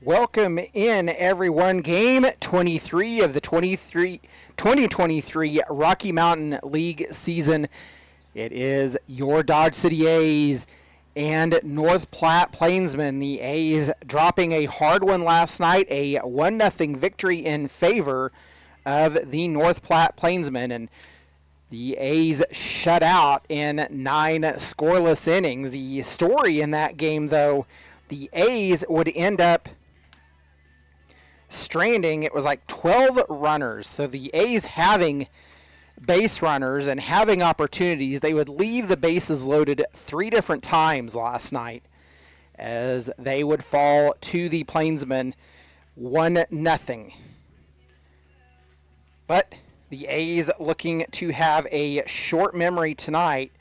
Welcome in, everyone. Game 23 of the 2023 Rocky Mountain League season. It is your Dodge City A's and North Platte Plainsmen. The A's dropping a hard one last night, a 1-0 victory in favor of the North Platte Plainsmen. And the A's shut out in 9 scoreless innings. The story in that game, though, the A's would end up stranding, it was like 12 runners. So the A's having base runners and having opportunities, they would leave the bases loaded 3 different times last night as they would fall to the Plainsmen 1-0. But the A's looking to have a short memory tonight,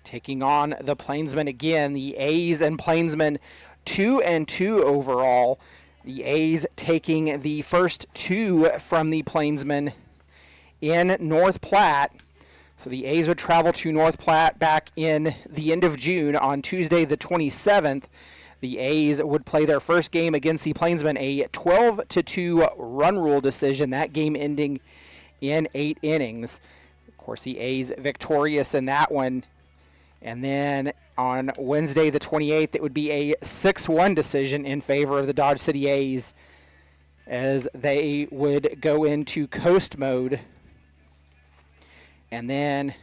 taking on the Plainsmen again. The A's and Plainsmen 2-2 overall. The A's taking the first 2 from the Plainsmen in North Platte. So the A's would travel to North Platte back in the end of June on Tuesday the 27th. The A's would play their first game against the Plainsmen, a 12-2 run rule decision, that game ending in 8 innings. Of course, the A's victorious in that one. And then on Wednesday the 28th, it would be a 6-1 decision in favor of the Dodge City A's as they would go into coast mode. And then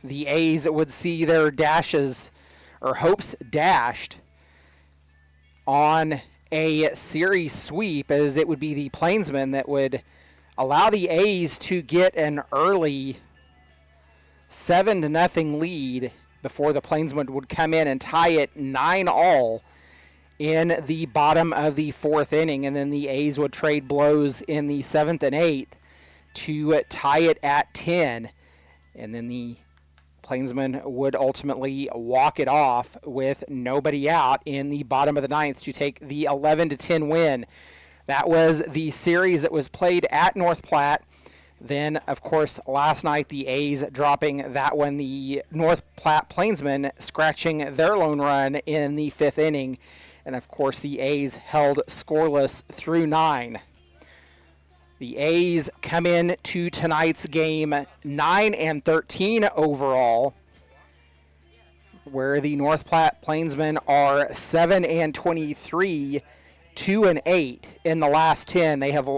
the A's would see their dashes or hopes dashed on a series sweep, as it would be the Plainsmen that would allow the A's to get an early 7-0 lead before the Plainsmen would come in and tie it 9-all in the bottom of the 4th inning. And then the A's would trade blows in the 7th and 8th to tie it at 10. And then the Plainsmen would ultimately walk it off with nobody out in the bottom of the 9th to take the 11-10 win. That was the series that was played at North Platte. Then, of course, last night the A's dropping that one, the North Platte Plainsmen scratching their lone run in the 5th inning. And, of course, the A's held scoreless through 9. The A's come in to tonight's game 9-13 overall, where the North Platte Plainsmen are 7-23, 2-8 in the last 10. They have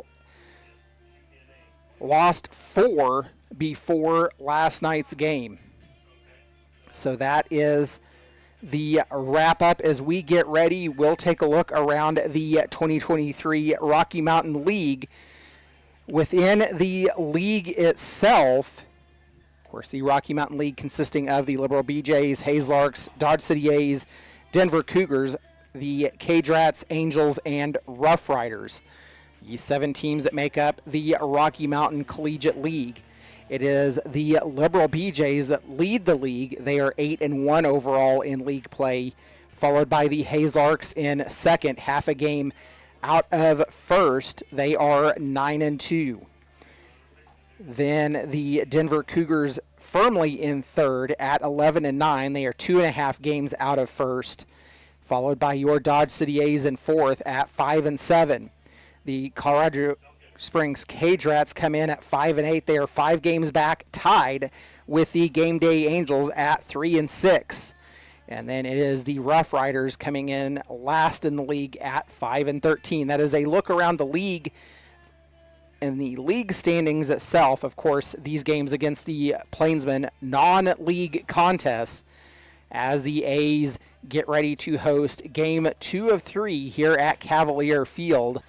lost 4 before last night's game. So that is the wrap-up. As we get ready, we'll take a look around the 2023 Rocky Mountain League. Within the league itself, of course, the Rocky Mountain League consisting of the Liberal BJs, Hazelarks, Dodge City A's, Denver Cougars, the Cage Rats, Angels, and Rough Riders. The 7 teams that make up the Rocky Mountain Collegiate League. It is the Liberal BJs that lead the league. They are 8-1 overall in league play, followed by the Hazelarks in second, half a game out of first. They are 9-2. Then the Denver Cougars firmly in third at 11-9. They are 2.5 games out of first, followed by your Dodge City A's in fourth at 5-7. The Colorado Springs Cage Rats come in at 5-8. They are 5 games back, tied with the Game Day Angels at 3-6. And then it is the Rough Riders coming in last in the league at 5-13. That is a look around the league and the league standings itself. Of course, these games against the Plainsmen, non-league contests, as the A's get ready to host Game 2 of 3 here at Cavalier Field,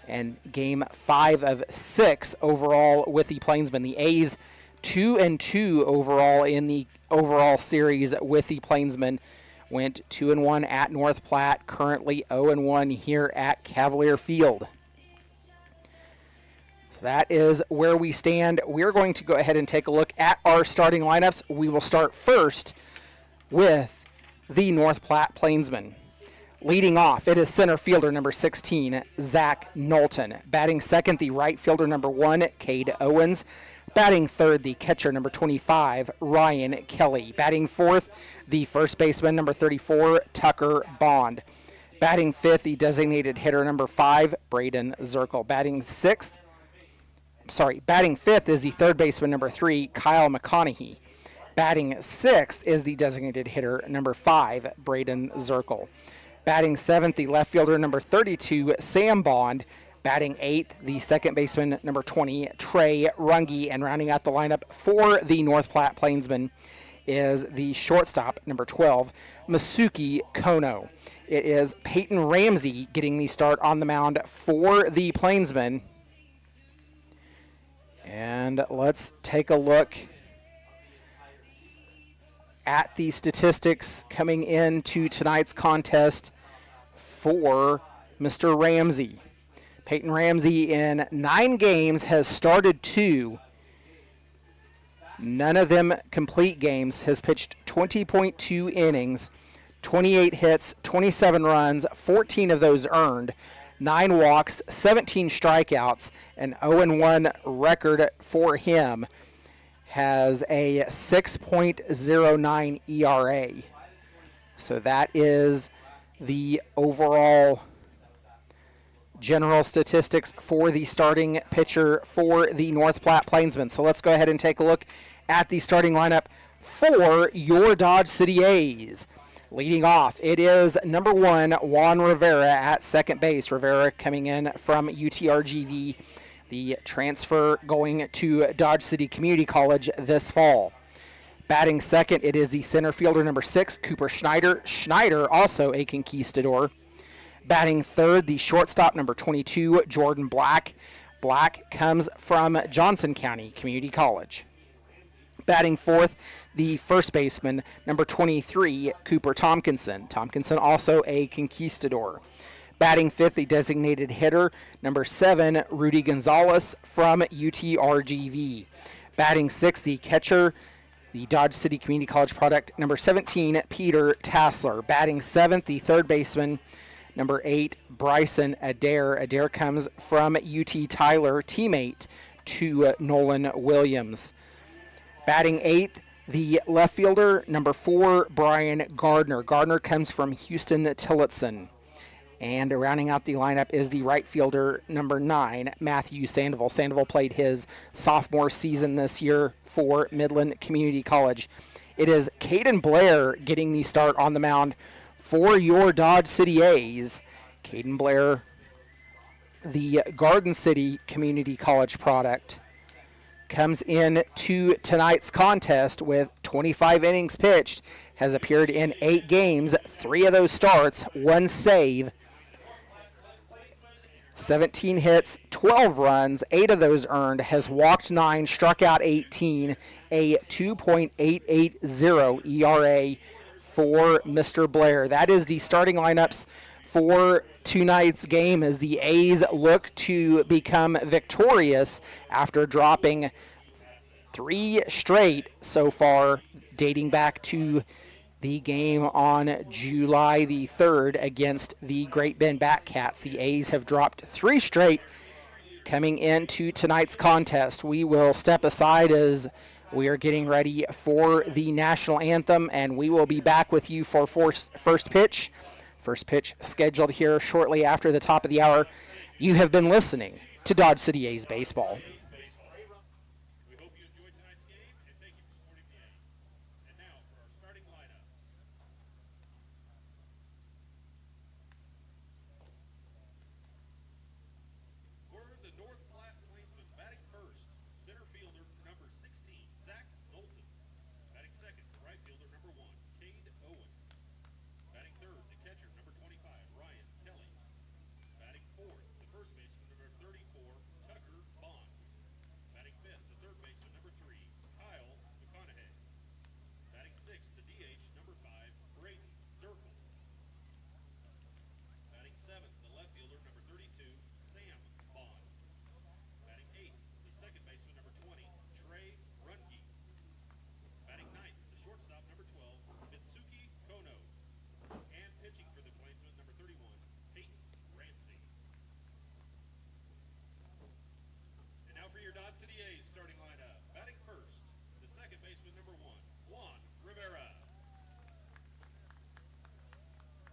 and Game 5 of 6 overall with the Plainsmen. The A's 2-2 overall in the overall series with the Plainsmen. Went 2-1 at North Platte, currently 0-1 here at Cavalier Field. That is where we stand. We're going to go ahead and take a look at our starting lineups. We will start first with the North Platte Plainsmen. Leading off, it is center fielder number 16, Zach Knowlton. Batting second, the right fielder number 1, Cade Owens. Batting third, the catcher number 25, Ryan Kelly. Batting fourth, the first baseman number 34, Tucker Bond. Batting fifth, the designated hitter number 5, Braden Zirkle. Batting fifth is the third baseman number 3, Kyle McConaughey. Batting sixth is the designated hitter number 5, Braden Zirkle. Batting seventh, the left fielder number 32, Sam Bond. Batting eighth, the second baseman number 20, Trey Runge. And rounding out the lineup for the North Platte Plainsmen is the shortstop number 12, Masuki Kono. It is Peyton Ramsey getting the start on the mound for the Plainsmen. And let's take a look at the statistics coming into tonight's contest for Mr. Ramsey. Peyton Ramsey in 9 games has started 2. None of them complete games. Has pitched 20.2 innings, 28 hits, 27 runs, 14 of those earned, 9 walks, 17 strikeouts, an 0-1 record for him. Has a 6.09 ERA. So that is the overall general statistics for the starting pitcher for the North Platte Plainsmen. So let's go ahead and take a look at the starting lineup for your Dodge City A's. Leading off, it is number 1, Juan Rivera at second base. Rivera coming in from UTRGV, the transfer going to Dodge City Community College this fall. Batting second, it is the center fielder number 6, Cooper Schneider. Schneider, also a conquistador. Batting third, the shortstop number 22, Jordan Black. Black comes from Johnson County Community College. Batting fourth, the first baseman number 23, Cooper Tompkinson. Tompkinson, also a conquistador. Batting fifth, the designated hitter number 7, Rudy Gonzalez from UTRGV. Batting sixth, the catcher, the Dodge City Community College product number 17, Peter Tassler. Batting seventh, the third baseman number 8, Bryson Adair. Adair comes from UT Tyler, teammate to Nolan Williams. Batting eighth, the left fielder, number 4, Brian Gardner. Gardner comes from Houston Tillotson. And rounding out the lineup is the right fielder, number 9, Matthew Sandoval. Sandoval played his sophomore season this year for Midland Community College. It is Caden Blair getting the start on the mound for your Dodge City A's. Caden Blair, the Garden City Community College product, comes in to tonight's contest with 25 innings pitched, has appeared in 8 games, 3 of those starts, 1 save, 17 hits, 12 runs, 8 of those earned, has walked 9, struck out 18, a 2.880 ERA for Mr. Blair. That is the starting lineups for tonight's game as the A's look to become victorious after dropping 3 straight so far, dating back to the game on July the 3rd against the Great Bend Batcats. The A's have dropped 3 straight coming into tonight's contest. We will step aside as we are getting ready for the national anthem, and we will be back with you for first pitch. First pitch scheduled here shortly after the top of the hour. You have been listening to Dodge City A's Baseball. We hope you enjoyed tonight's game, and thank you for supporting the A's. And now for our starting lineup. For the North Platte Plainsmen, batting first, center fielder number 16, Zach Knowlton. Batting second, right fielder number 1, Cade Owens. Batting third, the catcher, number 25, Ryan Kelly. Batting fourth, the first baseman, number 34, Tucker Bond. Batting fifth, the third baseman, number 3, Kyle McConaughey. Batting sixth, the DH, number 5, Braden Zirkle. Batting seventh, the left fielder, number 32, Sam Bond. Batting eighth, the second baseman, number 20, Trey Runge. Batting ninth, the shortstop, number 12, Mitsuki Kono. And pitching for the Plainsmen, number 31, Peyton Ramsey. And now for your Dodge City A's starting lineup. Batting first, the second baseman, number 1, Juan Rivera.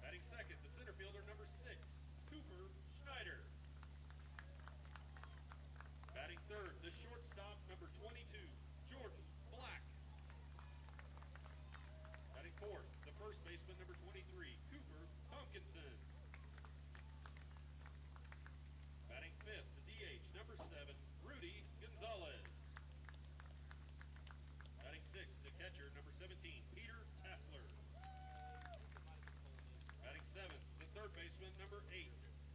Batting second, the center fielder, number first baseman, number 23, Cooper Tompkinson. Batting fifth, the DH, number 7, Rudy Gonzalez. Batting sixth, the catcher, number 17, Peter Tassler. Batting seventh, the third baseman, number 8,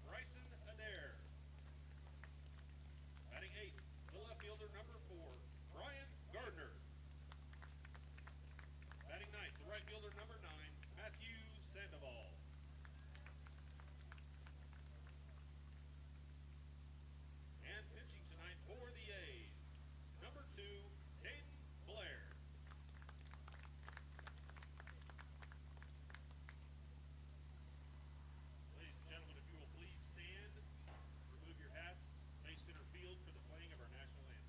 Bryson Adair. Batting eighth, the left fielder, number 4, Brian Gardner. Batting ninth, the right fielder, number 9, Matthew Sandoval. And pitching tonight for the A's, number 2, Caden Blair. Ladies and gentlemen, if you will please stand, remove your hats, face center field for the playing of our national anthem.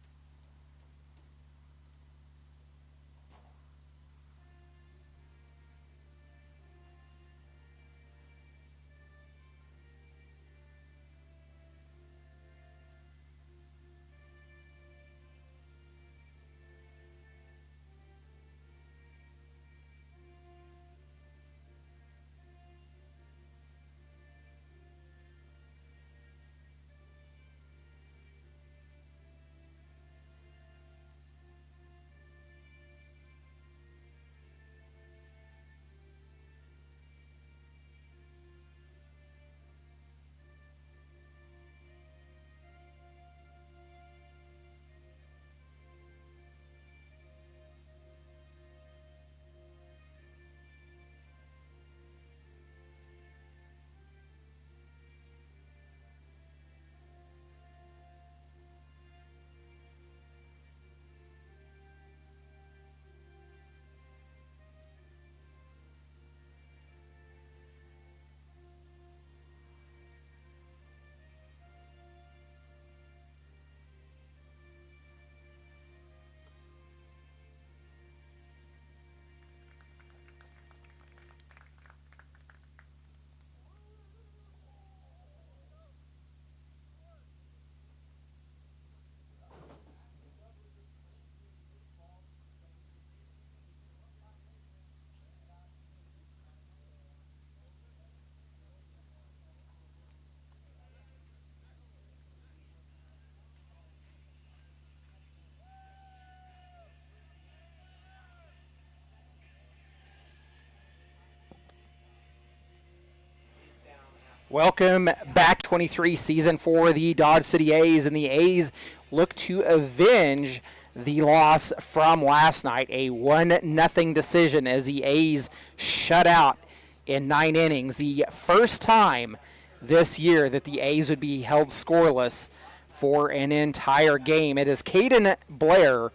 Welcome back, 23 season for the Dodge City A's, and the A's look to avenge the loss from last night, a 1-0 decision as the A's shut out in 9 innings. The first time this year that the A's would be held scoreless for an entire game. It is Caden Blair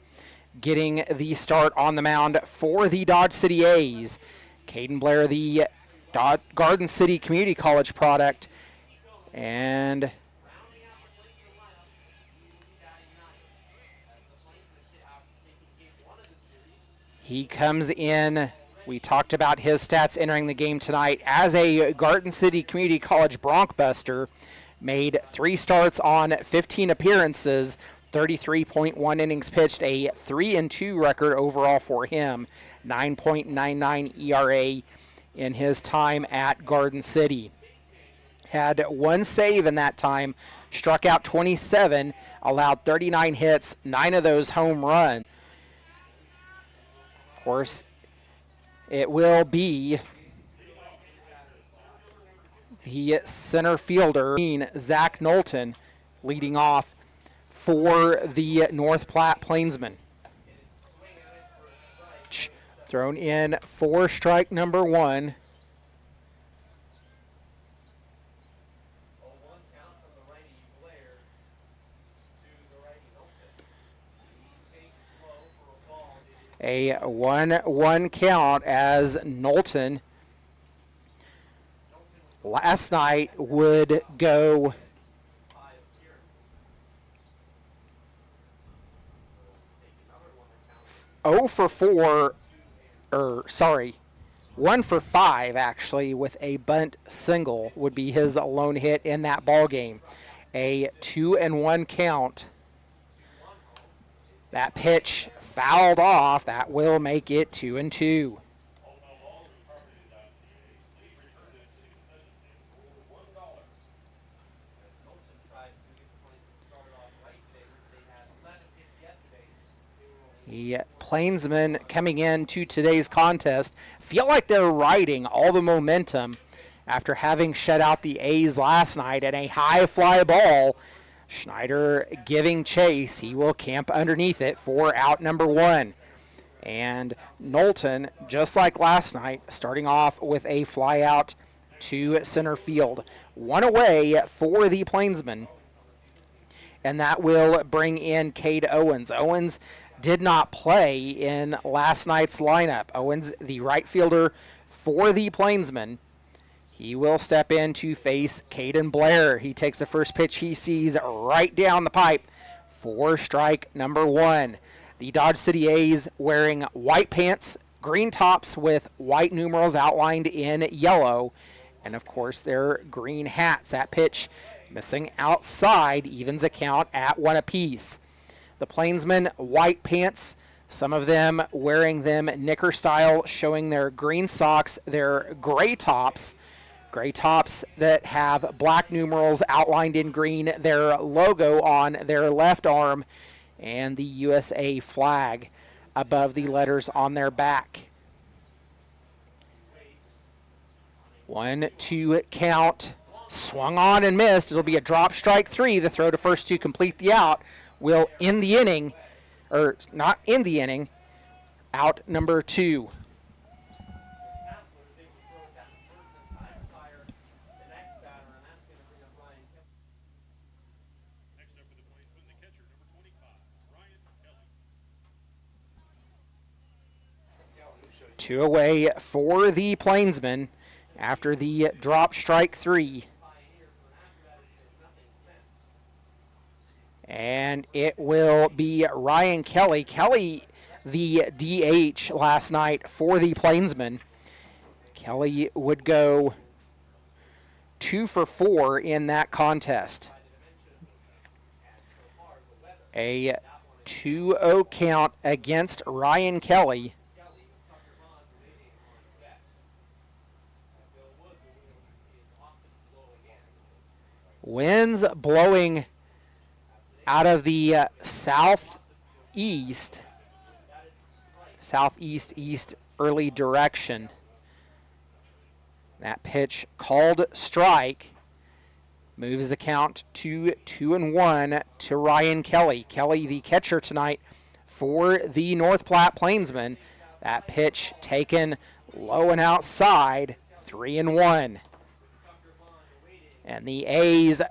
getting the start on the mound for the Dodge City A's. Caden Blair, the Garden City Community College product, and he comes in. We talked about his stats entering the game tonight as a Garden City Community College Bronkbuster. Made 3 starts on 15 appearances, 33.1 innings pitched, a 3-2 record overall for him, 9.99 ERA in his time at Garden City. Had 1 save in that time, struck out 27, allowed 39 hits, 9 of those home runs. Of course, it will be the center fielder, Zach Knowlton, leading off for the North Platte Plainsmen. Thrown in for strike number 1. A 1-1 count as Knowlton last night would go 0 for 4, or sorry, 1 for 5 actually, with a bunt single would be his lone hit in that ball game. A 2-1 count. That pitch fouled off. That will make it 2-2. The Plainsmen coming into today's contest feel like they're riding all the momentum after having shut out the A's last night in a high fly ball. Schneider giving chase. He will camp underneath it for out number 1. And Knowlton, just like last night, starting off with a fly out to center field. 1 away for the Plainsmen. And that will bring in Cade Owens. Owens did not play in last night's lineup. Owens, the right fielder for the Plainsmen. He will step in to face Caden Blair. He takes the first pitch he sees right down the pipe for strike number 1. The Dodge City A's wearing white pants, green tops with white numerals outlined in yellow, and of course their green hats. That pitch missing outside evens a count at 1 apiece. The Plainsmen white pants, some of them wearing them knicker style, showing their green socks, their gray tops that have black numerals outlined in green, their logo on their left arm, and the USA flag above the letters on their back. 1-2 count. Swung on and missed. It'll be a drop, strike 3. The throw to first to complete the out will end the inning, or not end the inning, out number 2. Next up for the Plainsmen, the catcher, number 25, Ryan Kelly. 2 away for the Plainsmen after the drop, strike 3. And it will be Ryan Kelly. Kelly, the DH last night for the Plainsmen. Kelly would go 2 for 4 in that contest. A 2-0 count against Ryan Kelly. Winds blowing out of the southeast east early direction. That pitch called strike moves the count to 2-1 to Ryan Kelly. Kelly, the catcher tonight for the North Platte Plainsmen. That pitch taken low and outside, 3-1. And the A's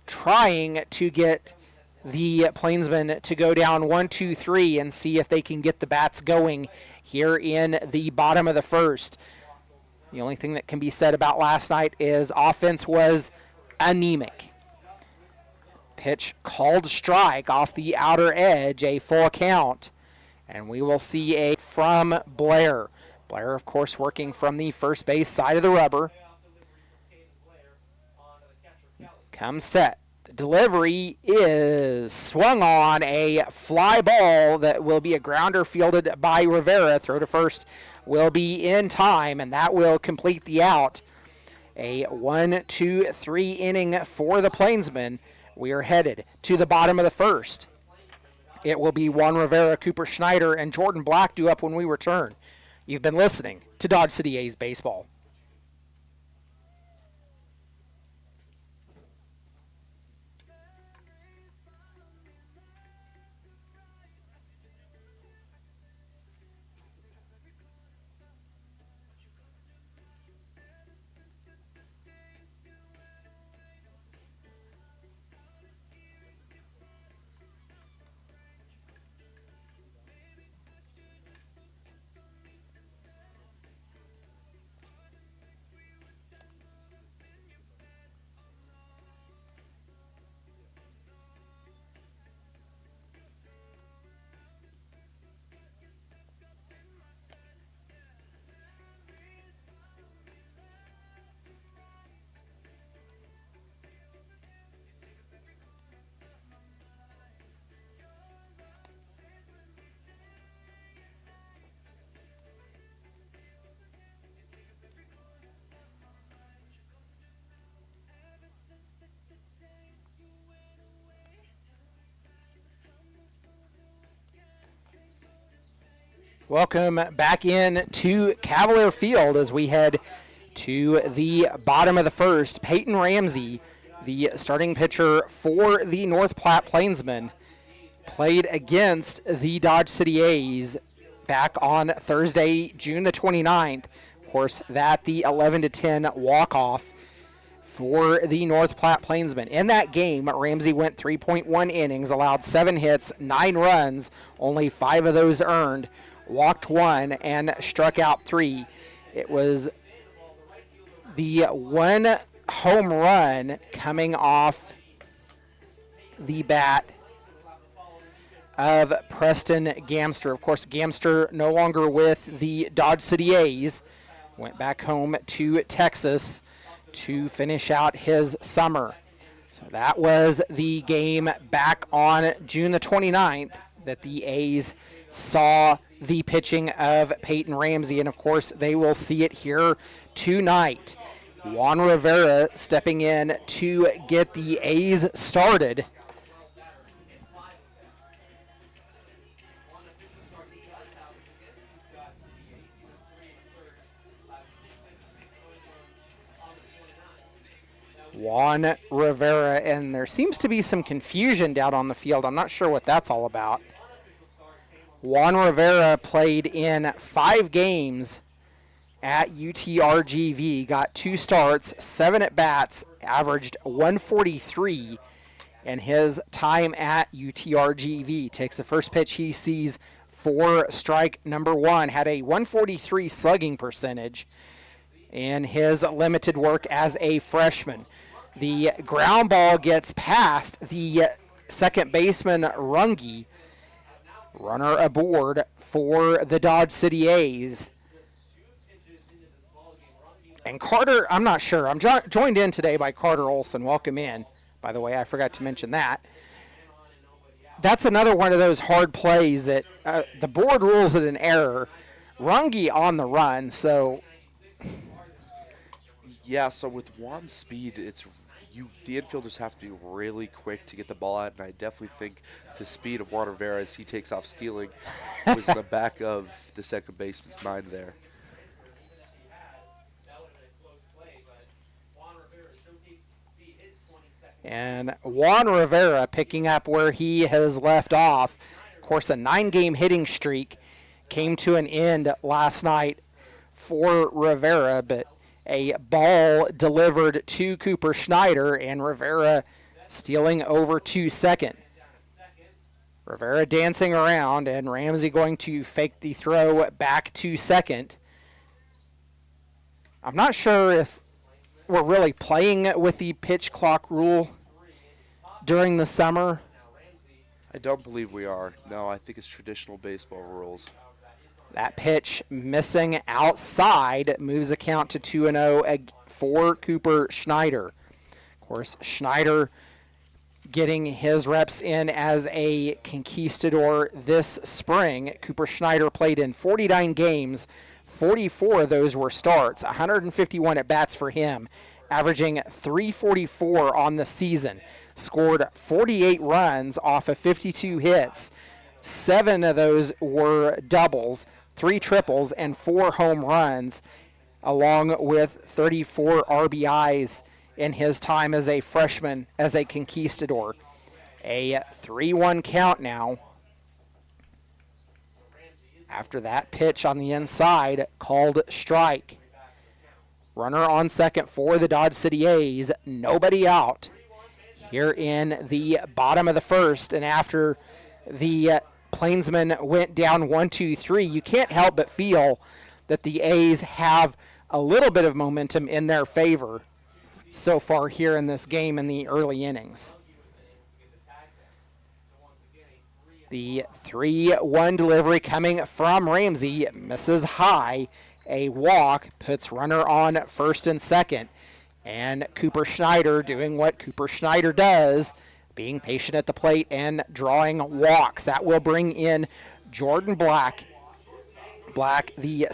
trying to get the Plainsmen to go down 1-2-3 and see if they can get the bats going here in the bottom of the first. The only thing that can be said about last night is offense was anemic. Pitch called strike off the outer edge, a full count. And we will see a from Blair. Blair, of course, working from the first base side of the rubber. Comes set. The delivery is swung on, a fly ball that will be a grounder fielded by Rivera. Throw to first will be in time, and that will complete the out. A 1-2-3 inning for the Plainsmen. We are headed to the bottom of the first. It will be Juan Rivera, Cooper Schneider, and Jordan Black due up when we return. You've been listening to Dodge City A's Baseball. Welcome back in to Cavalier Field as we head to the bottom of the first. Peyton Ramsey, the starting pitcher for the North Platte Plainsmen, played against the Dodge City A's back on Thursday, June the 29th. Of course, that the 11-10 walk-off for the North Platte Plainsmen. In that game, Ramsey went 3.1 innings, allowed 7 hits, 9 runs, only 5 of those earned, walked 1, and struck out 3. It was the 1 home run coming off the bat of Preston Gamster. Of course, Gamster no longer with the Dodge City A's, went back home to Texas to finish out his summer. So that was the game back on June the 29th that the A's saw the pitching of Peyton Ramsey, and of course they will see it here tonight. Juan Rivera stepping in to get the A's started. Juan Rivera, and there seems to be some confusion down on the field. I'm not sure what that's all about. Juan Rivera played in 5 games at UTRGV, got 2 starts, 7 at-bats, averaged 143 in his time at UTRGV. Takes the first pitch he sees for strike number 1, had a 143 slugging percentage in his limited work as a freshman. The ground ball gets past the second baseman, Runge. Runner aboard for the Dodge City A's. And Carter, I'm not sure. I'm joined in today by Carter Olson. Welcome in. By the way, I forgot to mention that. That's another one of those hard plays that the board rules it an error. Runge on the run, so... Yeah, so with Juan's speed, the infielders have to be really quick to get the ball out, and I definitely think the speed of Juan Rivera as he takes off stealing was in the back of the second baseman's mind there. And Juan Rivera picking up where he has left off. Of course, a 9-game hitting streak came to an end last night for Rivera, but a ball delivered to Cooper Schneider, and Rivera stealing over to second. Rivera dancing around, and Ramsey going to fake the throw back to second. I'm not sure if we're really playing with the pitch clock rule during the summer. I don't believe we are. No, I think it's traditional baseball rules. That pitch missing outside moves the count to 2-0 for Cooper Schneider. Of course, Schneider getting his reps in as a conquistador this spring. Cooper Schneider played in 49 games. 44 of those were starts, 151 at-bats for him, averaging 344 on the season. Scored 48 runs off of 52 hits. 7 of those were doubles, 3 triples, and 4 home runs, along with 34 RBIs in his time as a freshman, as a conquistador. A 3-1 count now. After that pitch on the inside, called strike. Runner on second for the Dodge City A's, nobody out here in the bottom of the first, and after the Plainsmen went down 1-2-3, you can't help but feel that the A's have a little bit of momentum in their favor so far here in this game in the early innings. The 3-1 delivery coming from Ramsey misses high. A walk puts runner on first and second. And Cooper Schneider doing what Cooper Schneider does, being patient at the plate and drawing walks. That will bring in Jordan Black. Black, the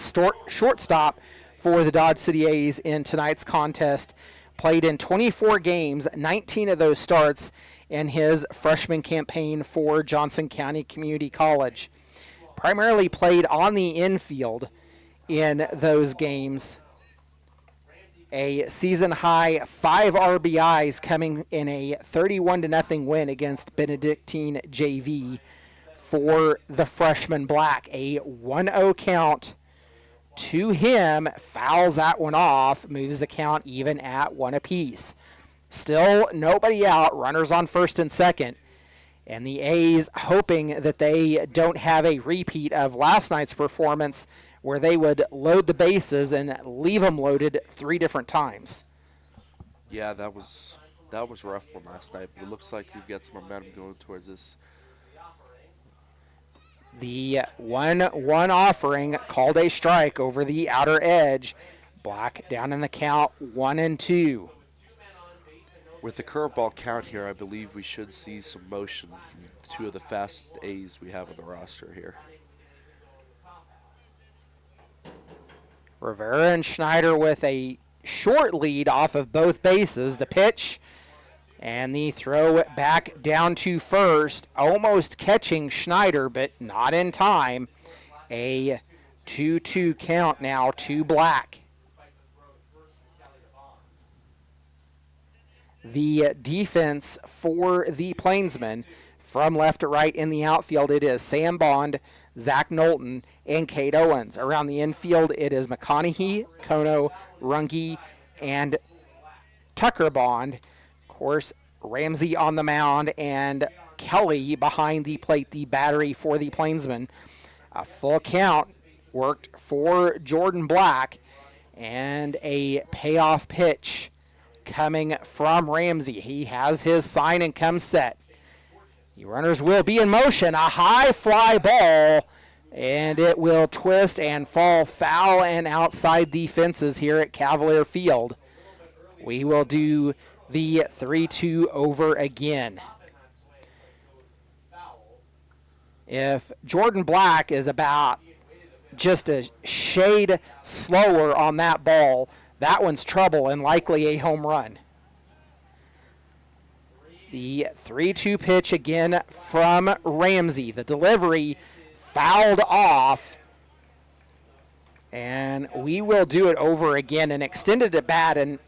shortstop for the Dodge City A's in tonight's contest, played in 24 games, 19 of those starts in his freshman campaign for Johnson County Community College. primarily played on the infield in those games. A season-high 5 RBIs coming in a 31-0 win against Benedictine JV for the freshman Black. A 1-0 count to him, fouls that one off, moves the count even at 1 apiece. Still nobody out, runners on first and second. And the A's hoping that they don't have a repeat of last night's performance where they would load the bases and leave them loaded 3 different times. Yeah, that was a rough one last night, but it looks like we've got some momentum going towards this. The 1-1 offering called a strike over the outer edge. Black down in the count 1-2. With the curveball count here, I believe we should see some motion from 2 of the fastest A's we have on the roster here. Rivera and Schneider with a short lead off of both bases. The pitch and the throw back down to first, almost catching Schneider, but not in time. A 2-2 count now to Black. The defense for the Plainsmen, from left to right in the outfield, it is Sam Bond, Zach Knowlton, and Cade Owens. Around the infield, it is McConaughey, Kono, Runge, and Tucker Bond. Of course, Ramsey on the mound and Kelly behind the plate, the battery for the Plainsmen. A full count worked for Jordan Black, and a payoff pitch coming from Ramsey. He has his sign and comes set. The runners will be in motion. A high fly ball, and it will twist and fall foul and outside the fences here at Cavalier Field. We will do the 3-2 over again. If Jordan Black is about just a shade slower on that ball, that one's trouble and likely a home run. The 3-2 pitch again from Ramsey. The delivery fouled off. And we will do it over again. An extended at bat. And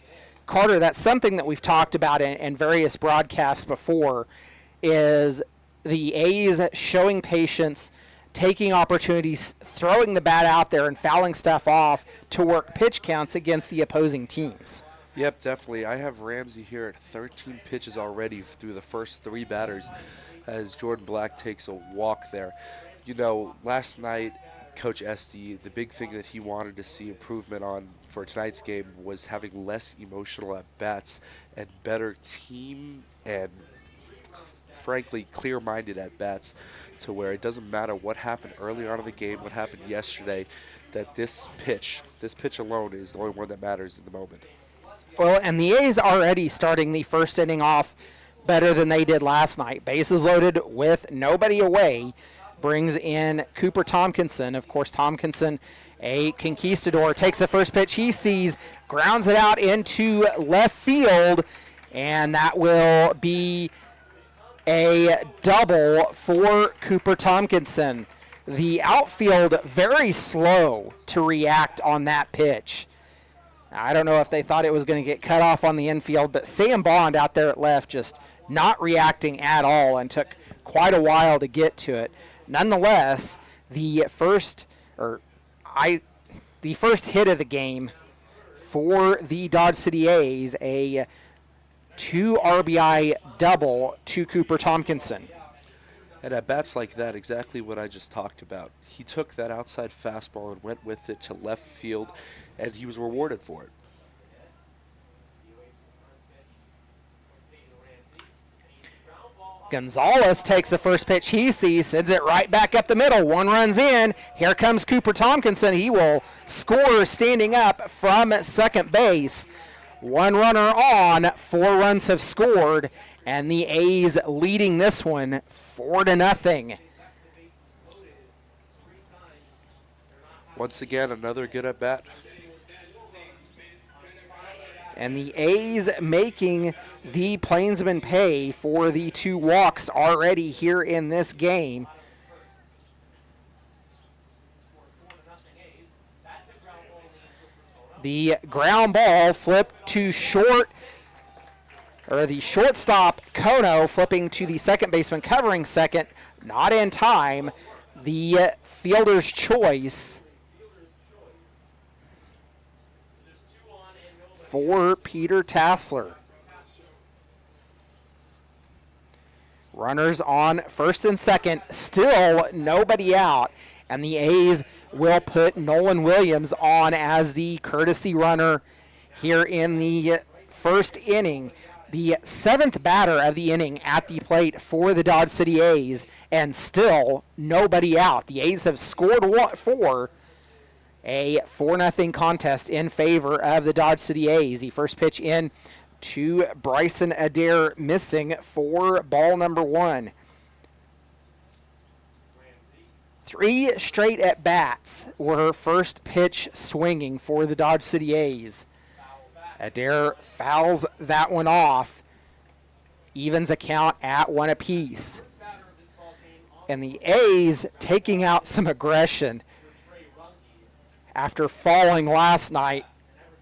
Carter, that's something that we've talked about in various broadcasts before, is the A's showing patience, taking opportunities, throwing the bat out there and fouling stuff off to work pitch counts against the opposing teams. Yep, definitely. I have Ramsey here at 13 pitches already through the first 3 batters as Jordan Black takes a walk there. You know, last night, Coach Esty, the big thing that he wanted to see improvement on for tonight's game was having less emotional at-bats and better team and, frankly, clear-minded at-bats, to where it doesn't matter what happened early on in the game, what happened yesterday, that this pitch alone is the only one that matters in the moment. Well, and the A's already starting the first inning off better than they did last night. Bases loaded with nobody away. Brings in Cooper Tompkinson. Of course, Tompkinson, a conquistador, takes the first pitch he sees, grounds it out into left field, and that will be a double for Cooper Tompkinson. The outfield very slow to react on that pitch. I don't know if they thought it was going to get cut off on the infield, but Sam Bond out there at left just not reacting at all and took quite a while to get to it. Nonetheless, the first hit of the game for the Dodge City A's, a 2 RBI double to Cooper Tompkinson. And at bats like that, exactly what I just talked about. He took that outside fastball and went with it to left field, and he was rewarded for it. Gonzalez takes the first pitch he sees, sends it right back up the middle. 1 runs in. Here comes Cooper Tompkinson. He will score standing up from second base. 1 runner on, 4 runs have scored, and the A's leading this one 4-0. Once again, another good at bat. And the A's making the Plainsmen pay for the 2 walks already here in this game. The ground ball flipped to short, or the shortstop Kono flipping to the second baseman covering second, not in time. The fielder's choice for Peter Tassler. Runners on first and second, still nobody out, and the A's will put Nolan Williams on as the courtesy runner here in the first inning. The seventh batter of the inning at the plate for the Dodge City A's, and still nobody out. The A's have scored four, a 4-0 contest in favor of the Dodge City A's. The first pitch in to Bryson Adair, missing for ball number 1. 3 straight at-bats were first pitch swinging for the Dodge City A's. Adair fouls that one off. Evens account at 1 apiece. And the A's taking out some aggression after falling last night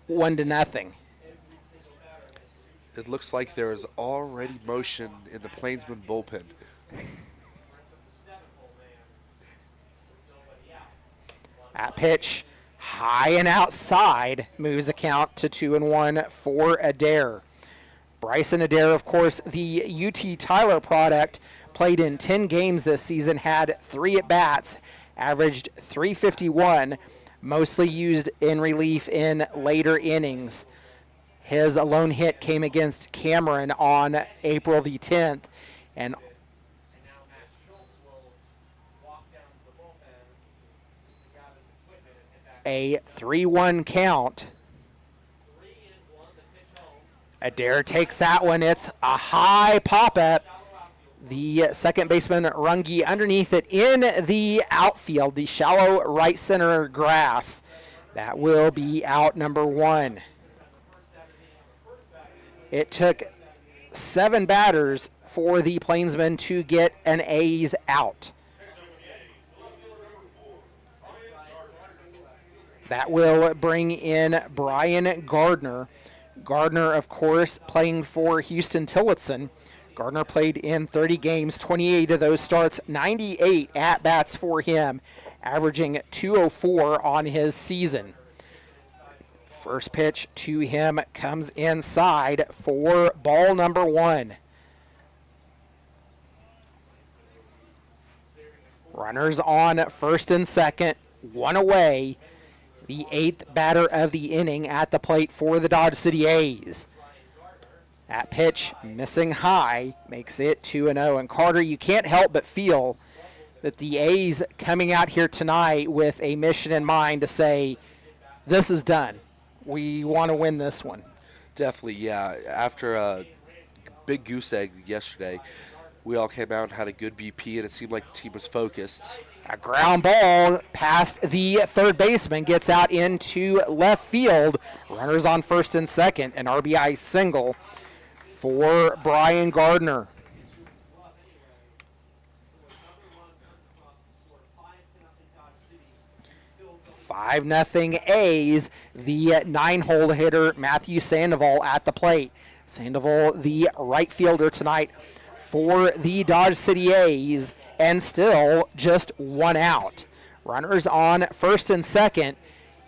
1-0. It looks like there is already motion in the Plainsmen bullpen. That pitch high and outside moves a count to 2-1 for Adair. Bryson Adair, of course, the UT Tyler product, played in 10 games this season, had 3 at-bats, averaged .351, mostly used in relief in later innings. His lone hit came against Cameron on April the 10th, and a 3-1 count. Adair takes that one. It's a high pop-up. The second baseman, Runge, underneath it in the outfield, the shallow right center grass. That will be out number 1. It took 7 batters for the Plainsmen to get an A's out. That will bring in Brian Gardner. Gardner, of course, playing for Houston Tillotson. Gardner played in 30 games, 28 of those starts, 98 at-bats for him, averaging .204 on his season. First pitch to him comes inside for ball number 1. Runners on first and second, 1 away. The 8th batter of the inning at the plate for the Dodge City A's. That pitch missing high makes it 2-0. And Carter, you can't help but feel that the A's coming out here tonight with a mission in mind to say, this is done. We want to win this one. Definitely, yeah. After a big goose egg yesterday, we all came out and had a good BP, and it seemed like the team was focused. A ground ball past the third baseman, gets out into left field. Runners on first and second. An RBI single for Brian Gardner. Five nothing A's. The 9-hole hitter Matthew Sandoval at the plate. Sandoval, the right fielder tonight for the Dodge City A's, and still just 1 out. Runners on first and second,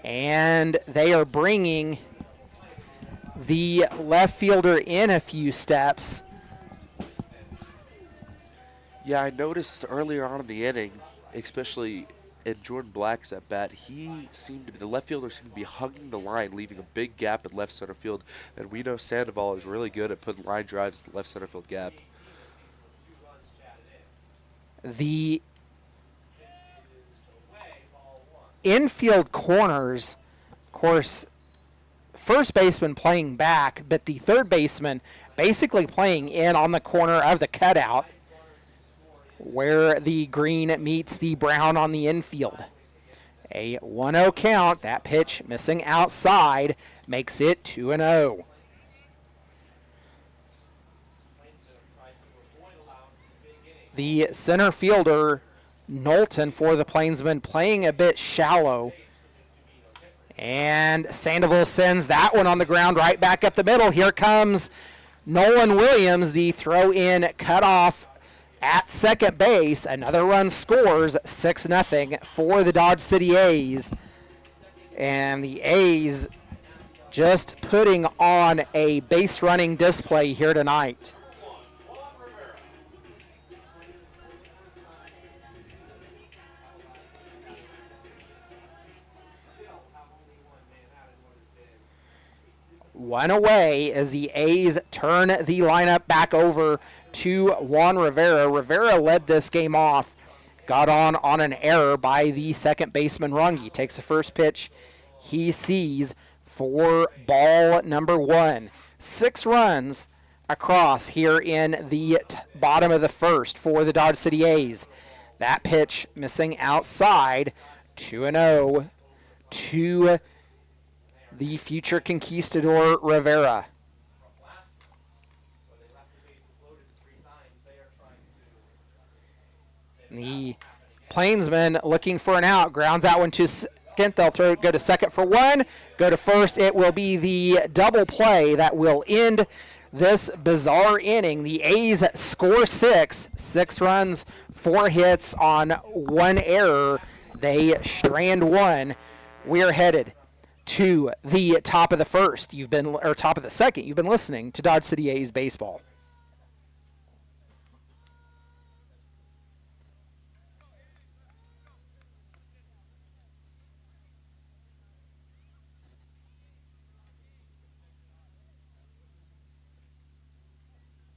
and they are bringing the left fielder in a few steps. Yeah, I noticed earlier on in the inning, especially in Jordan Black's at bat, the left fielder seemed to be hugging the line, leaving a big gap at left center field. And we know Sandoval is really good at putting line drives to the left center field gap. The infield corners, of course, first baseman playing back, but the third baseman basically playing in on the corner of the cutout where the green meets the brown on the infield. A 1-0 count. That pitch missing outside makes it 2-0. The center fielder, Knowlton, for the Plainsmen, playing a bit shallow. And Sandoval sends that one on the ground right back up the middle. Here comes Nolan Williams, the throw-in cutoff at second base. Another run scores, 6-0 for the Dodge City A's. And the A's just putting on a base running display here tonight. One away as the A's turn the lineup back over to Juan Rivera. Rivera led this game off, got on an error by the second baseman Runge. Takes the first pitch he sees for ball number 1. 6 runs across here in the bottom of the first for the Dodge City A's. That pitch missing outside, 2-0 to the future conquistador Rivera. The Plainsmen looking for an out, grounds out one to second. They'll go to second for one, go to first. It will be the double play that will end this bizarre inning. The A's score 6 runs, 4 hits on 1 error. They strand 1. We're headed to the top of the first. Top of the second. You've been listening to Dodge City A's baseball.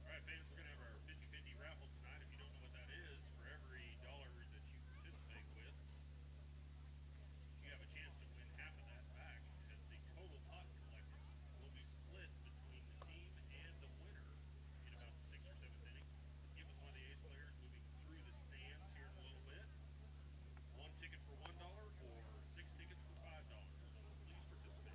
All right, fans, we're going to have our 50-50 raffle tonight. If you don't know what that is, for every dollar that you participate with, you have a chance to win half of that back, because the total pot collected will be split between the team and the winner in about the 6th or 7th inning. Give us one of the A's players moving through the stands here in a little bit. 1 ticket for $1 or 6 tickets for $5. So please participate.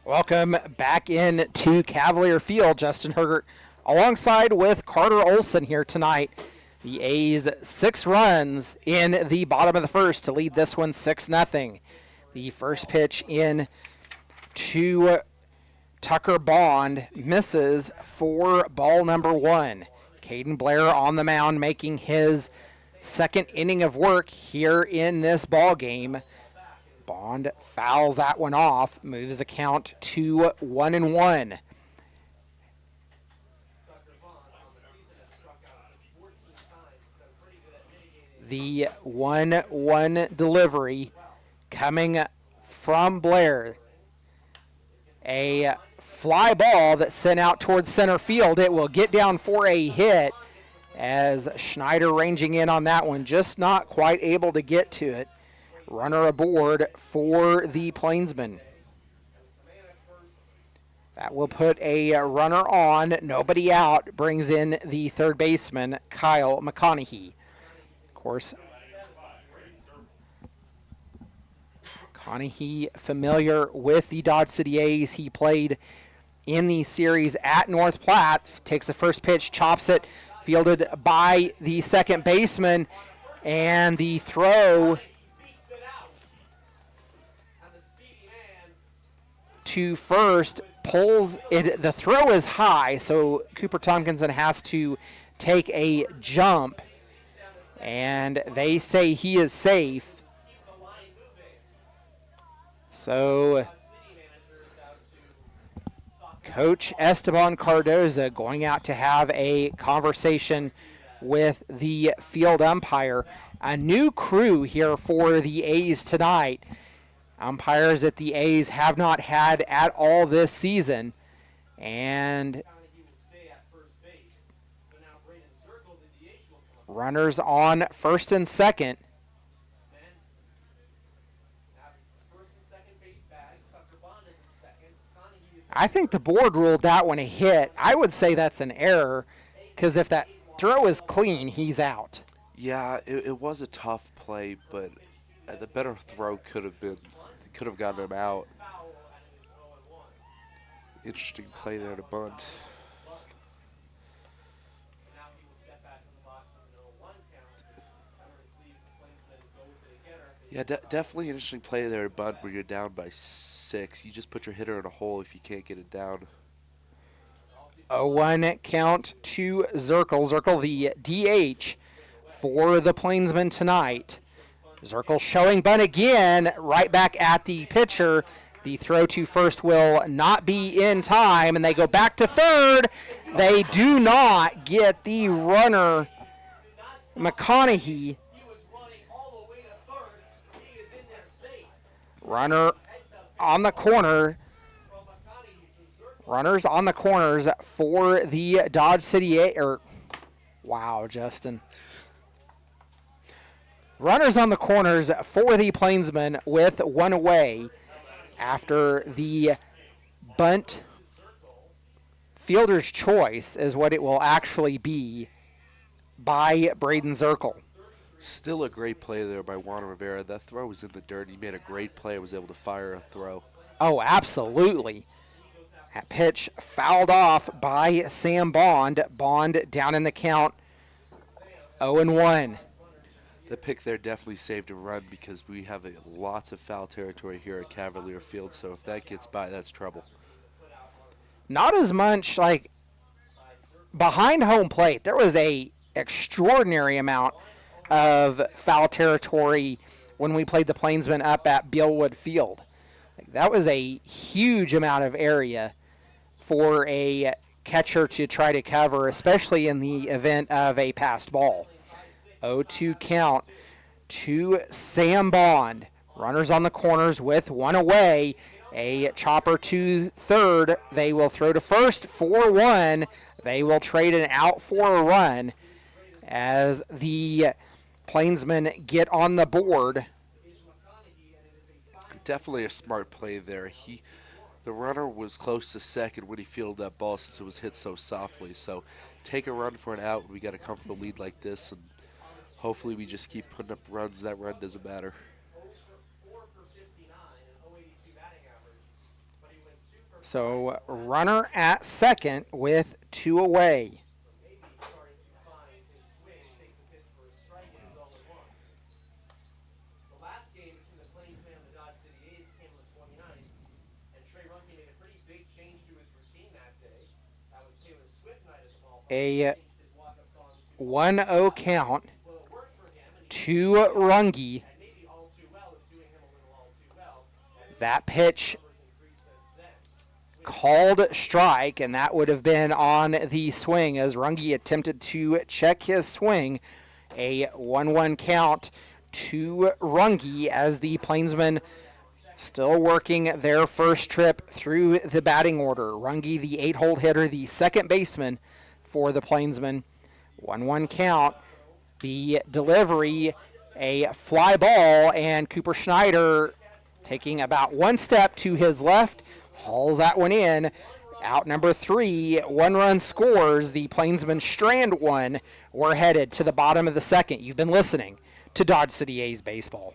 Welcome back in to Cavalier Field. Justin Hergert alongside with Carter Olson here tonight. The A's 6 runs in the bottom of the first to lead this one 6-0. The first pitch in to Tucker Bond misses for ball number 1. Caden Blair on the mound making his second inning of work here in this ball game. Bond fouls that one off, moves the count to 1-1. The 1-1 delivery coming from Blair. A fly ball that's sent out towards center field. It will get down for a hit as Schneider ranging in on that one, just not quite able to get to it. Runner aboard for the Plainsmen. That will put a runner on, nobody out, brings in the third baseman, Kyle McConaughey. Of course, McConaughey familiar with the Dodge City A's. He played in the series at North Platte. Takes the first pitch, chops it, fielded by the second baseman, and the throw to first pulls it. The throw is high, so Cooper Tompkinson has to take a jump, and they say he is safe. So Coach Esteban Cardoza going out to have a conversation with the field umpire. A new crew here for the A's tonight. Umpires that the A's have not had at all this season. And runners on first and second. I think the board ruled that one a hit. I would say that's an error because if that throw is clean, he's out. Yeah, it was a tough play, but the better throw could have gotten him out. Interesting play there to bunt. Yeah, definitely an interesting play there to bunt where you're down by 6. You just put your hitter in a hole if you can't get it down. 0-1 count to Zirkle. Zirkle, the DH for the Plainsmen tonight. Zirkle showing bunt again, right back at the pitcher. The throw to first will not be in time, and they go back to third. They do not get the runner, McConaughey. Runner on the corner. Runners on the corners for the Dodge City wow, Justin. Runners on the corners for the Plainsmen with one away after the bunt. Fielder's choice is what it will actually be by Braden Zirkle. Still a great play there by Juan Rivera. That throw was in the dirt. He made a great play, was able to fire a throw. Oh, absolutely. That pitch fouled off by Sam Bond. Bond down in the count, 0-1. The pick there definitely saved a run because we have lots of foul territory here at Cavalier Field, so if that gets by, that's trouble. Not as much like behind home plate. There was a extraordinary amount of foul territory when we played the Plainsmen up at Bealwood Field. That was a huge amount of area for a catcher to try to cover, especially in the event of a passed ball. 0-2 count to Sam Bond. Runners on the corners with one away. A chopper to third. They will throw to first. 4-1. They will trade an out for a run as the Plainsmen get on the board. Definitely a smart play there. The runner was close to second when he fielded that ball since it was hit so softly. So take a run for an out. We got a comfortable lead like this, and hopefully we just keep putting up runs. That run doesn't matter. So runner at second with two away. A 1-0 count to Runge. That pitch called strike, and that would have been on the swing as Runge attempted to check his swing. A 1-1 count to Runge as the Plainsmen still working their first trip through the batting order. Runge, the 8-hole hitter, the second baseman for the Plainsmen. 1-1 count. The delivery, a fly ball, and Cooper Schneider taking about one step to his left, hauls that one in. Out number 3, 1 run scores. The Plainsmen strand one. We're headed to the bottom of the second. You've been listening to Dodge City A's Baseball.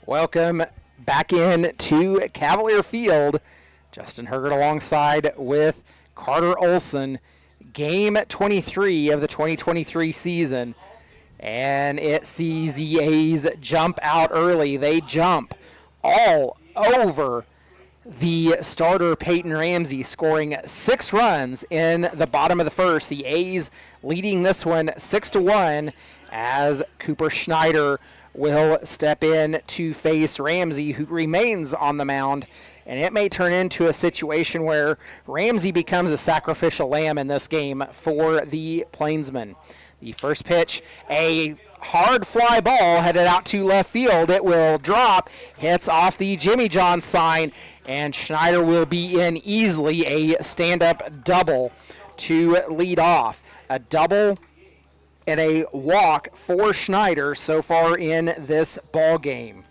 Welcome back in to Cavalier Field. Justin Hergert alongside with Carter Olson. Game 23 of the 2023 season. And it sees the A's jump out early. They jump all over the starter Peyton Ramsey, scoring 6 runs in the bottom of the first. The A's leading this one 6-1 as Cooper Schneider will step in to face Ramsey, who remains on the mound. And it may turn into a situation where Ramsey becomes a sacrificial lamb in this game for the Plainsmen. The first pitch, a hard fly ball headed out to left field. It will drop, hits off the Jimmy John sign, and Schneider will be in easily. A stand-up double to lead off. A double and a walk for Schneider so far in this ball game.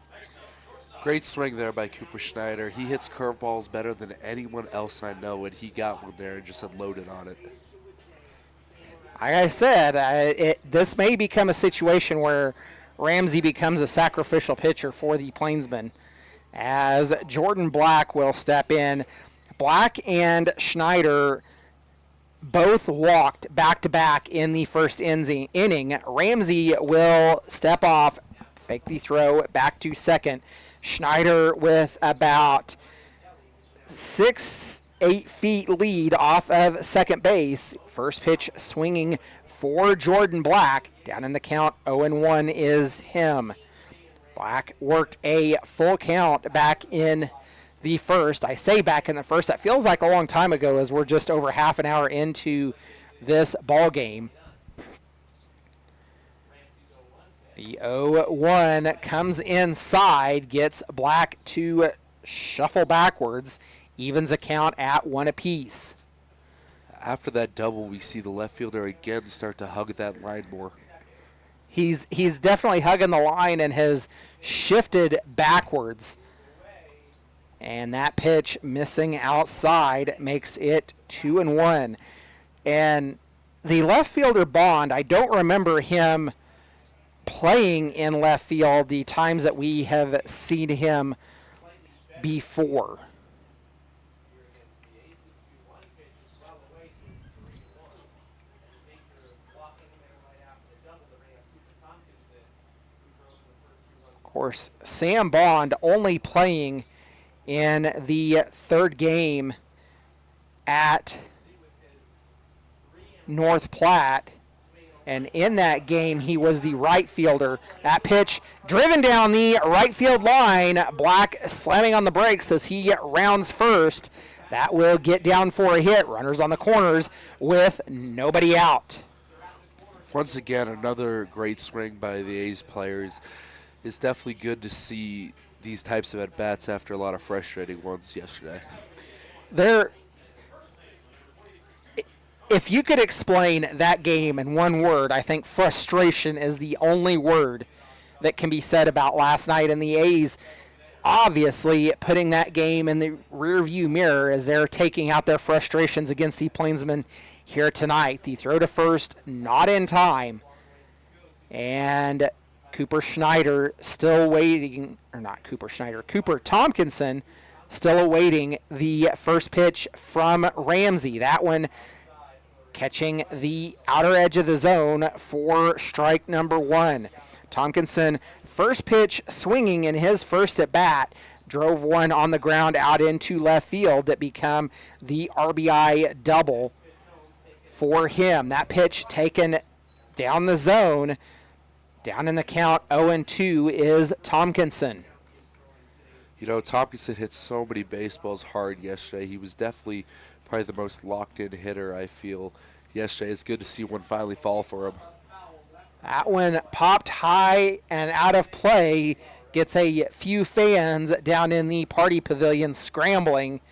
Great swing there by Cooper Schneider. He hits curveballs better than anyone else I know, and he got one there and just unloaded on it. Like I said, this may become a situation where Ramsey becomes a sacrificial pitcher for the Plainsmen, as Jordan Black will step in. Black and Schneider both walked back-to-back in the first inning. Ramsey will step off, fake the throw back to second. Schneider with about 6-8 feet lead off of second base. First pitch swinging for Jordan Black. Down in the count, 0-1 is him. Black worked a full count back in the first. I say back in the first. That feels like a long time ago, as we're just over half an hour into this ball game. The 0-1 comes inside, gets Black to shuffle backwards, evens a count at 1 apiece. After that double, we see the left fielder again start to hug that line more. He's definitely hugging the line and has shifted backwards. And that pitch missing outside makes it 2-1. And the left fielder Bond, I don't remember him playing in left field the times that we have seen him before. Of course, Sam Bond only playing in the third game at North Platte. And in that game, he was the right fielder. That pitch driven down the right field line. Black slamming on the brakes as he rounds first. That will get down for a hit. Runners on the corners with nobody out. Once again, another great swing by the A's players. It's definitely good to see these types of at-bats after a lot of frustrating ones yesterday. If you could explain that game in one word, I think frustration is the only word that can be said about last night. And the A's obviously putting that game in the rearview mirror as they're taking out their frustrations against the Plainsmen here tonight. The throw to first, not in time. And Cooper Tompkinson still awaiting the first pitch from Ramsey. That one catching the outer edge of the zone for strike number 1. Tompkinson, first pitch swinging in his first at bat, drove one on the ground out into left field that become the RBI double for him. That pitch taken down the zone. Down in the count, 0-2 is Tompkinson. You know, Tompkinson hit so many baseballs hard yesterday. He was definitely probably the most locked-in hitter, I feel, yesterday. It's good to see one finally fall for him. That one popped high and out of play. Gets a few fans down in the party pavilion scrambling.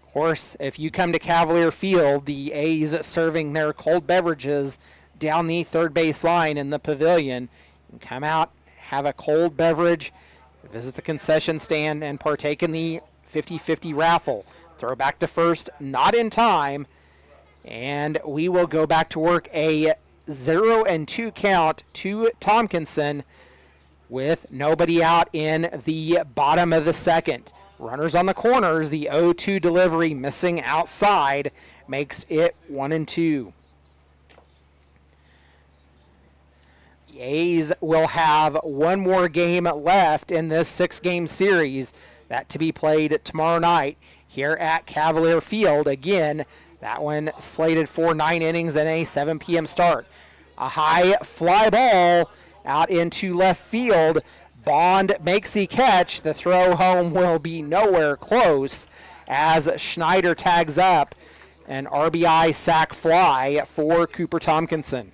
Of course, if you come to Cavalier Field, the A's serving their cold beverages down the third base line in the pavilion. You can come out, have a cold beverage, visit the concession stand, and partake in the 50-50 raffle. Throw back to first, not in time, and we will go back to work. A 0-2 count to Tompkinson. with nobody out in the bottom of the second. Runners on the corners. The 0-2 delivery missing outside makes it 1-2. The A's will have one more game left in this 6-game series, that to be played tomorrow night here at Cavalier Field. Again, that one slated for 9 innings and a 7 p.m. start. A high fly ball out into left field. Bond makes the catch. The throw home will be nowhere close as Schneider tags up an RBI sac fly for Cooper Tompkinson.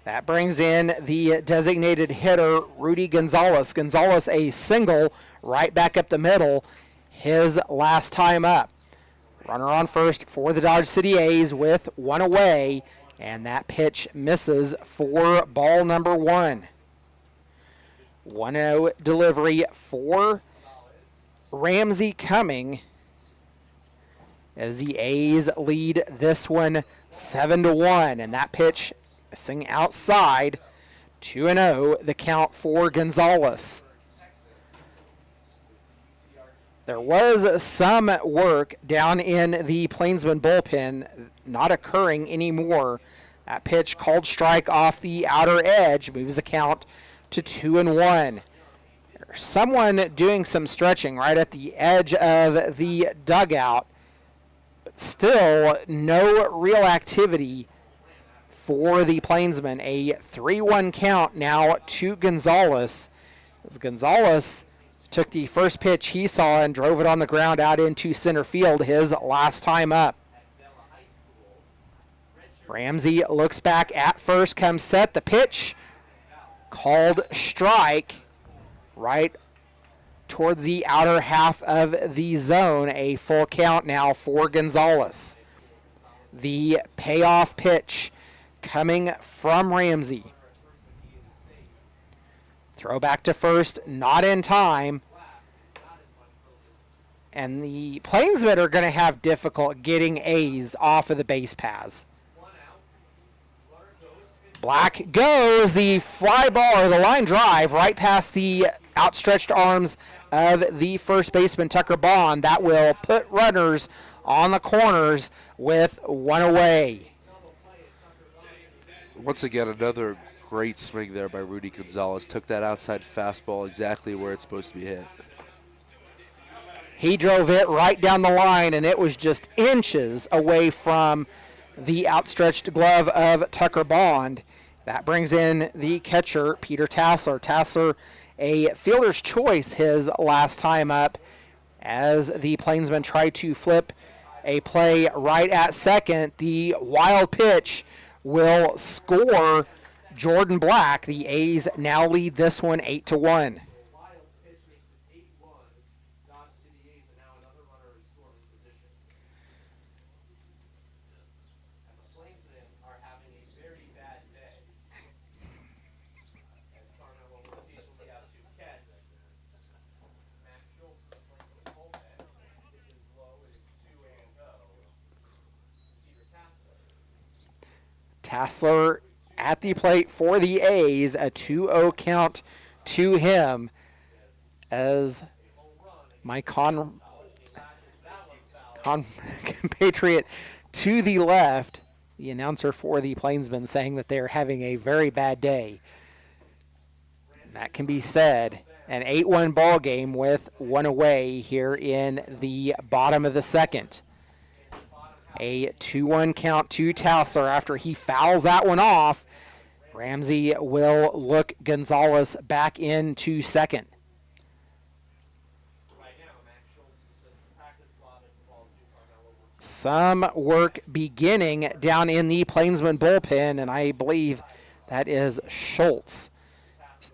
That brings in the designated hitter, Rudy Gonzalez. Gonzalez a single right back up the middle, his last time up. Runner on first for the Dodge City A's with one away, and that pitch misses for ball number 1. 1-0 delivery for Ramsey coming as the A's lead this one 7-1, and that pitch missing outside. 2-0 the count for Gonzalez. There was some work down in the Plainsmen bullpen, not occurring anymore. That pitch called strike off the outer edge, moves the count to 2-1. There's someone doing some stretching right at the edge of the dugout, but still no real activity for the Plainsmen. A 3-1 count now to Gonzalez, as Gonzalez took the first pitch he saw and drove it on the ground out into center field, his last time up. Ramsey looks back at first, comes set, the pitch called strike right towards the outer half of the zone. A full count now for Gonzalez. The payoff pitch coming from Ramsey. Throw back to first, not in time. And the Plainsmen are going to have difficult getting A's off of the base paths. Black goes the fly ball, or the line drive, right past the outstretched arms of the first baseman, Tucker Bond. That will put runners on the corners with one away. Once again, another great swing there by Rudy Gonzalez. Took that outside fastball exactly where it's supposed to be hit. He drove it right down the line, and it was just inches away from the outstretched glove of Tucker Bond. That brings in the catcher, Peter Tassler. Tassler, a fielder's choice his last time up, as the Plainsmen try to flip a play right at second. The wild pitch will score Jordan Black. The A's now lead this one 8-1. Tassler at the plate for the A's, a 2-0 count to him, as my compatriot to the left, the announcer for the Plainsmen, saying that they're having a very bad day. And that can be said. An 8-1 ball game with one away here in the bottom of the second. A 2-1 count to Tassler after he fouls that one off. Ramsey will look Gonzalez back into second. Some work beginning down in the Plainsman bullpen, and I believe that is Schultz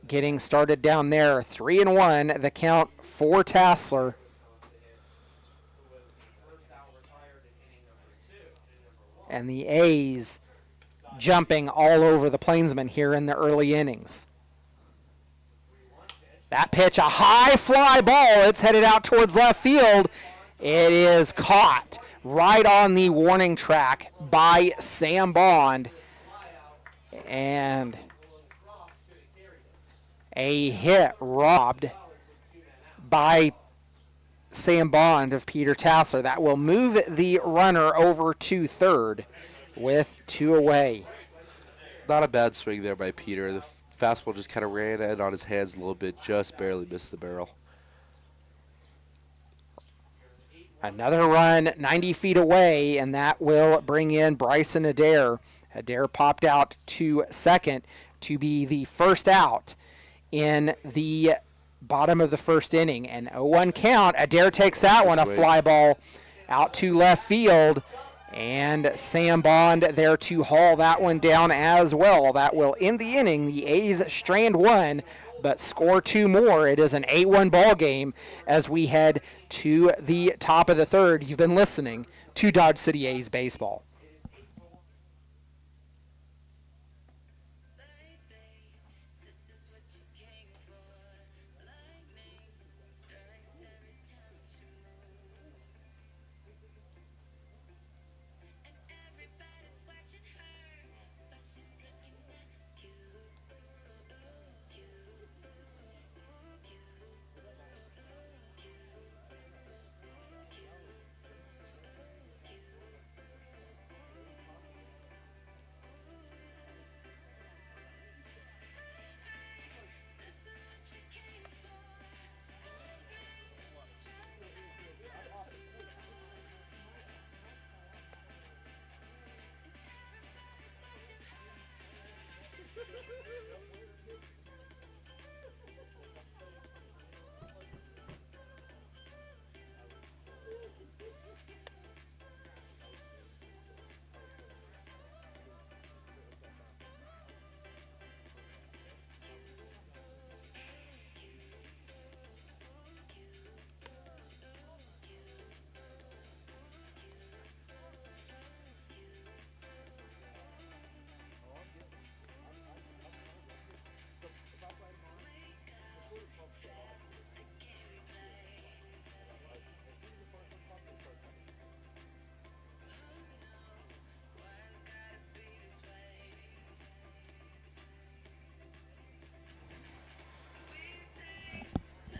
getting started down there. 3-1, the count for Tassler. And the A's jumping all over the Plainsmen here in the early innings. That pitch, a high fly ball. It's headed out towards left field. It is caught right on the warning track by Sam Bond. And a hit robbed by Sam Bond of Peter Tassler. That will move the runner over to third with 2 away. Not a bad swing there by Peter. The fastball just kind of ran in on his hands a little bit, just barely missed the barrel. Another run 90 feet away, and that will bring in Bryson Adair. Adair popped out to second to be the first out in the bottom of the first inning. An 0-1 count. Adair takes that one, a fly ball out to left field. And Sam Bond there to haul that one down as well. That will end the inning. The A's strand 1, but score 2 more. It is an 8-1 ball game as we head to the top of the third. You've been listening to Dodge City A's baseball.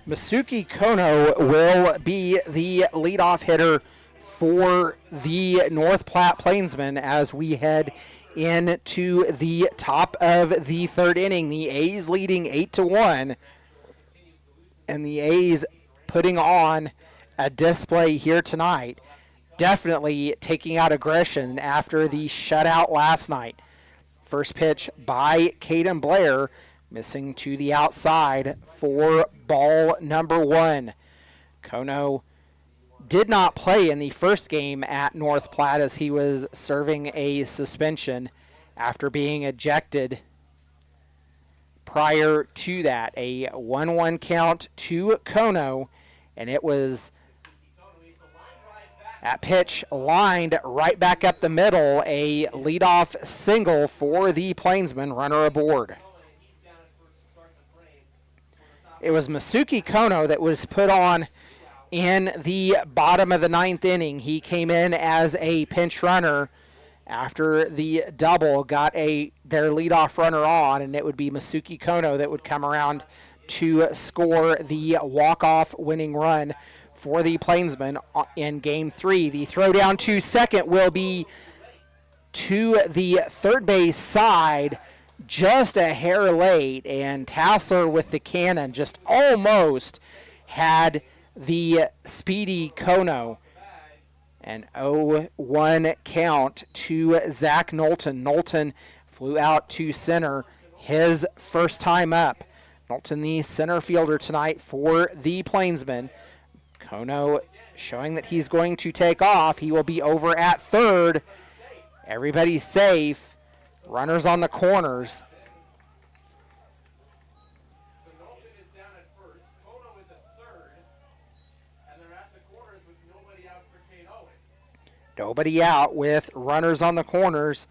Masuki Kono will be the leadoff hitter for the North Platte Plainsmen as we head into the top of the third inning. The A's leading 8-1, and the A's putting on a display here tonight. Definitely taking out aggression after the shutout last night. First pitch by Caden Blair, missing to the outside for ball number 1. Kono did not play in the first game at North Platte as he was serving a suspension after being ejected prior to that. A 1-1 count to Kono, and it was that pitch lined right back up the middle, a leadoff single for the Plainsmen, runner aboard. It was Masuki Kono that was put on in the bottom of the 9th inning. He came in as a pinch runner after the double got their leadoff runner on, and it would be Masuki Kono that would come around to score the walk-off winning run for the Plainsmen in Game 3. The throw down to second will be to the third base side, just a hair late, and Tassler with the cannon just almost had the speedy Kono. An 0-1 count to Zach Knowlton. Knowlton flew out to center his first time up. Knowlton, the center fielder tonight for the Plainsmen. Kono showing that he's going to take off. He will be over at third. Everybody's safe. Runners on the corners. So Knowlton is down at first. Kono is at third. And they're at the corners with nobody out for Kate Owens. Nobody out with runners on the corners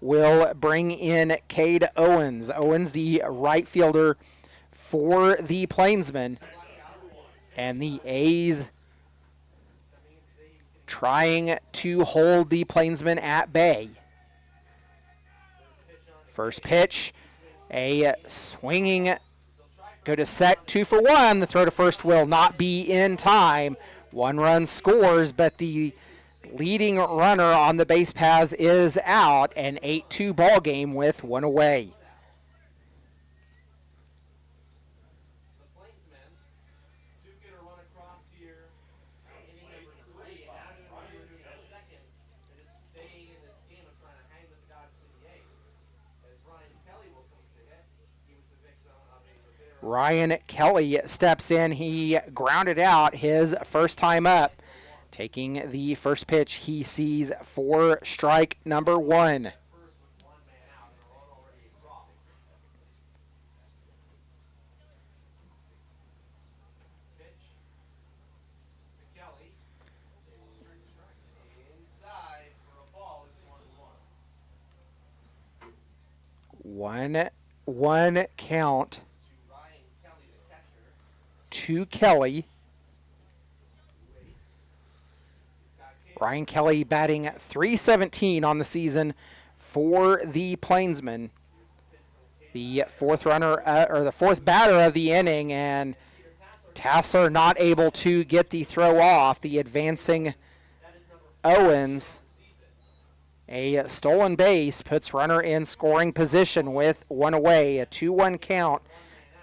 will bring in Cade Owens. Owens, the right fielder for the Plainsmen. And the A's trying to hold the Plainsmen at bay. First pitch, a swinging, go to set, 2 for 1. The throw to first will not be in time. 1 run scores, but the leading runner on the base paths is out. An 8-2 ball game with 1 away. The Plainsmen do get a run across here. Inning number 3, and now doing their second. They're just staying in this game of trying to hang with the Dodge City A's. As Ryan Kelly will come to hit. He was the victim of a Rivera. Ryan Kelly steps in. He grounded out his first time up. Taking the first pitch, he sees for strike number 1. First with 1 man out and a run already across. Pitch to Kelly. Inside for a ball is 1-1. 1-1 count To Ryan Kelly, the catcher. to Kelly. Waits. He's got Cade. Ryan Kelly batting .317 on the season for the Plainsmen. The fourth runner, or the fourth batter of the inning, and Tassler not able to get the throw off. The advancing Owens, a stolen base, puts runner in scoring position with 1 away. A 2-1 count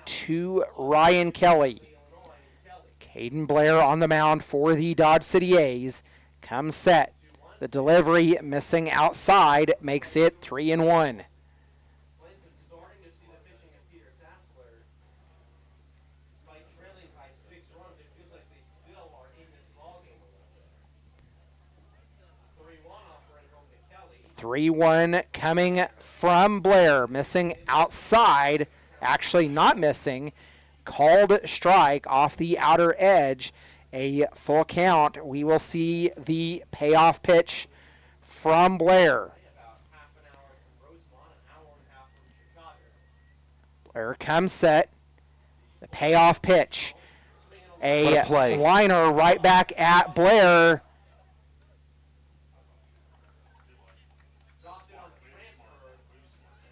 to Ryan Kelly. Caden Blair on the mound for the Dodge City A's. Comes set. The delivery missing outside makes it 3-1. Plainsman starting to see the pitching of Peter Tassler. Despite trailing by 6 runs, it feels like they still are in this ballgame a little bit. 3-1 offering home to Kelly. 3-1 coming from Blair. Missing outside. Actually not missing. Called strike off the outer edge. A full count. We will see the payoff pitch from Blair. About half an hour from Rosemont, an hour and a half from Chicago. Blair comes set. The payoff pitch. What a play. Liner right back at Blair. Dropped it on the transfer, and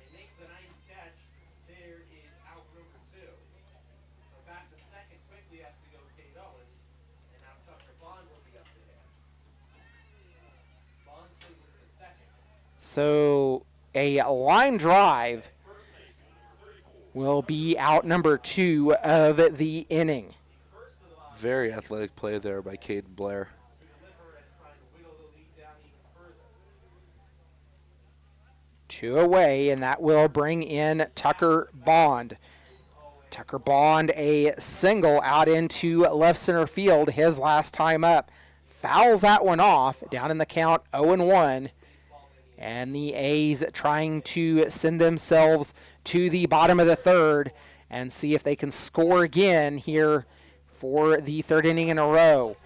he makes the nice catch. There is out number 2. So back to second quickly has to go Cade Owens, and now Tucker Bond will be up to him. Bond slid with the second. So a line drive will be out number 2 of the inning. Very athletic play there by Caden Blair. To deliver and try to whittle the lead down even further. 2 away, and that will bring in Tucker Bond. Tucker Bond, a single out into left center field, his last time up. Fouls that one off, down in the count 0-1. And the A's trying to send themselves to the bottom of the third and see if they can score again here for the 3rd inning in a row.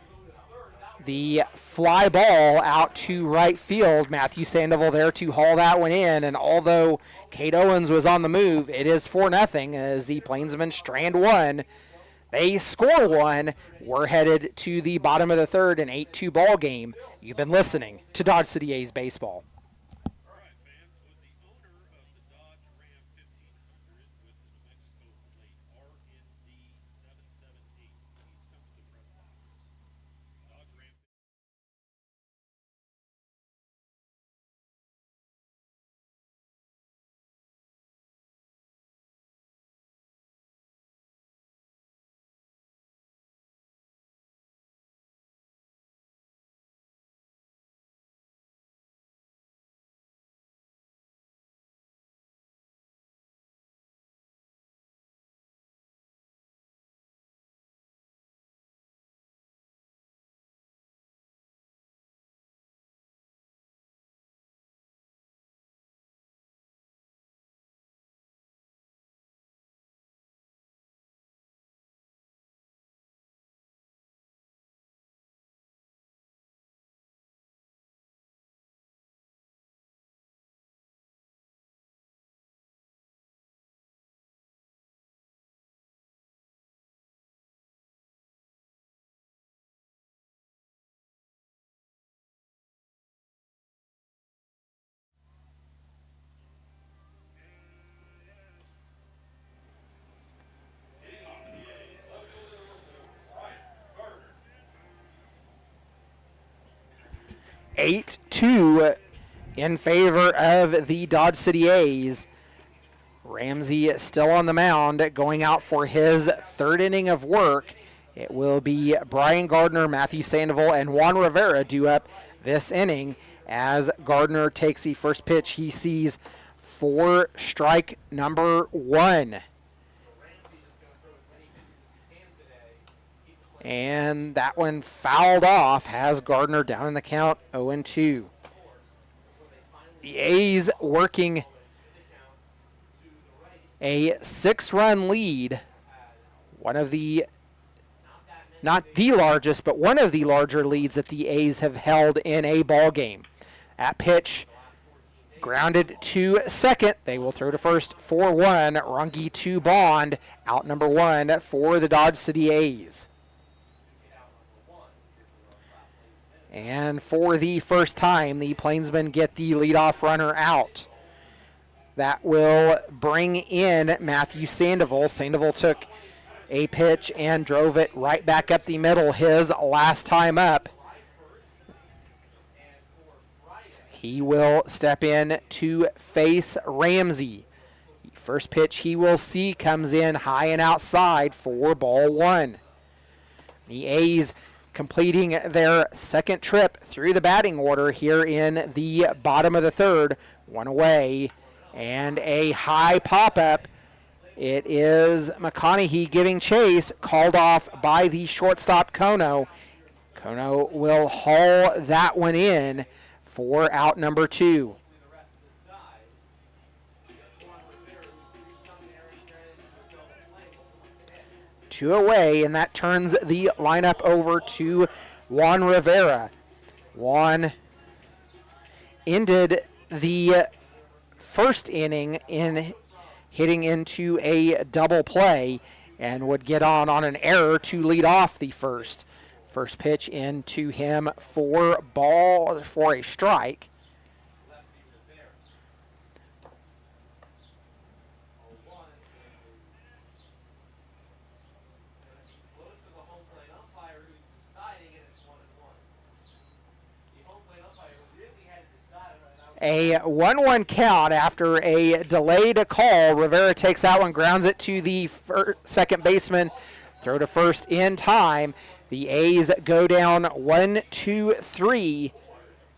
The fly ball out to right field. Matthew Sandoval there to haul that one in. And although Cade Owens was on the move, it is 4-0 as the Plainsmen strand 1. They score 1. We're headed to the bottom of the third, an 8-2 ball game. You've been listening to Dodge City A's Baseball. 8-2 in favor of the Dodge City A's. Ramsey still on the mound, going out for his third inning of work. It will be Brian Gardner, Matthew Sandoval, and Juan Rivera due up this inning as Gardner takes the first pitch. He sees for strike number 1. And that one fouled off, has Gardner down in the count 0-2. The A's working a 6-run lead, one of the, not the largest, but one of the larger leads that the A's have held in a ball game. That pitch grounded to second. They will throw to first for 1. Runge to Bond, out number 1 for the Dodge City A's. And for the first time, the Plainsmen get the leadoff runner out. That will bring in Matthew Sandoval. Sandoval took a pitch and drove it right back up the middle his last time up. So he will step in to face Ramsey. The first pitch he will see comes in high and outside for ball 1. The A's completing their second trip through the batting order here in the bottom of the third. 1 away and a high pop-up. It is McConaughey giving chase, called off by the shortstop Kono. Kono will haul that one in for out number 2. 2 away, and that turns the lineup over to Juan Rivera. Juan ended the first inning in hitting into a double play and would get on an error to lead off the first. First pitch into him for a strike. A 1-1 count after a delayed call. Rivera takes that one, grounds it to the second baseman. Throw to first in time. The A's go down 1-2-3.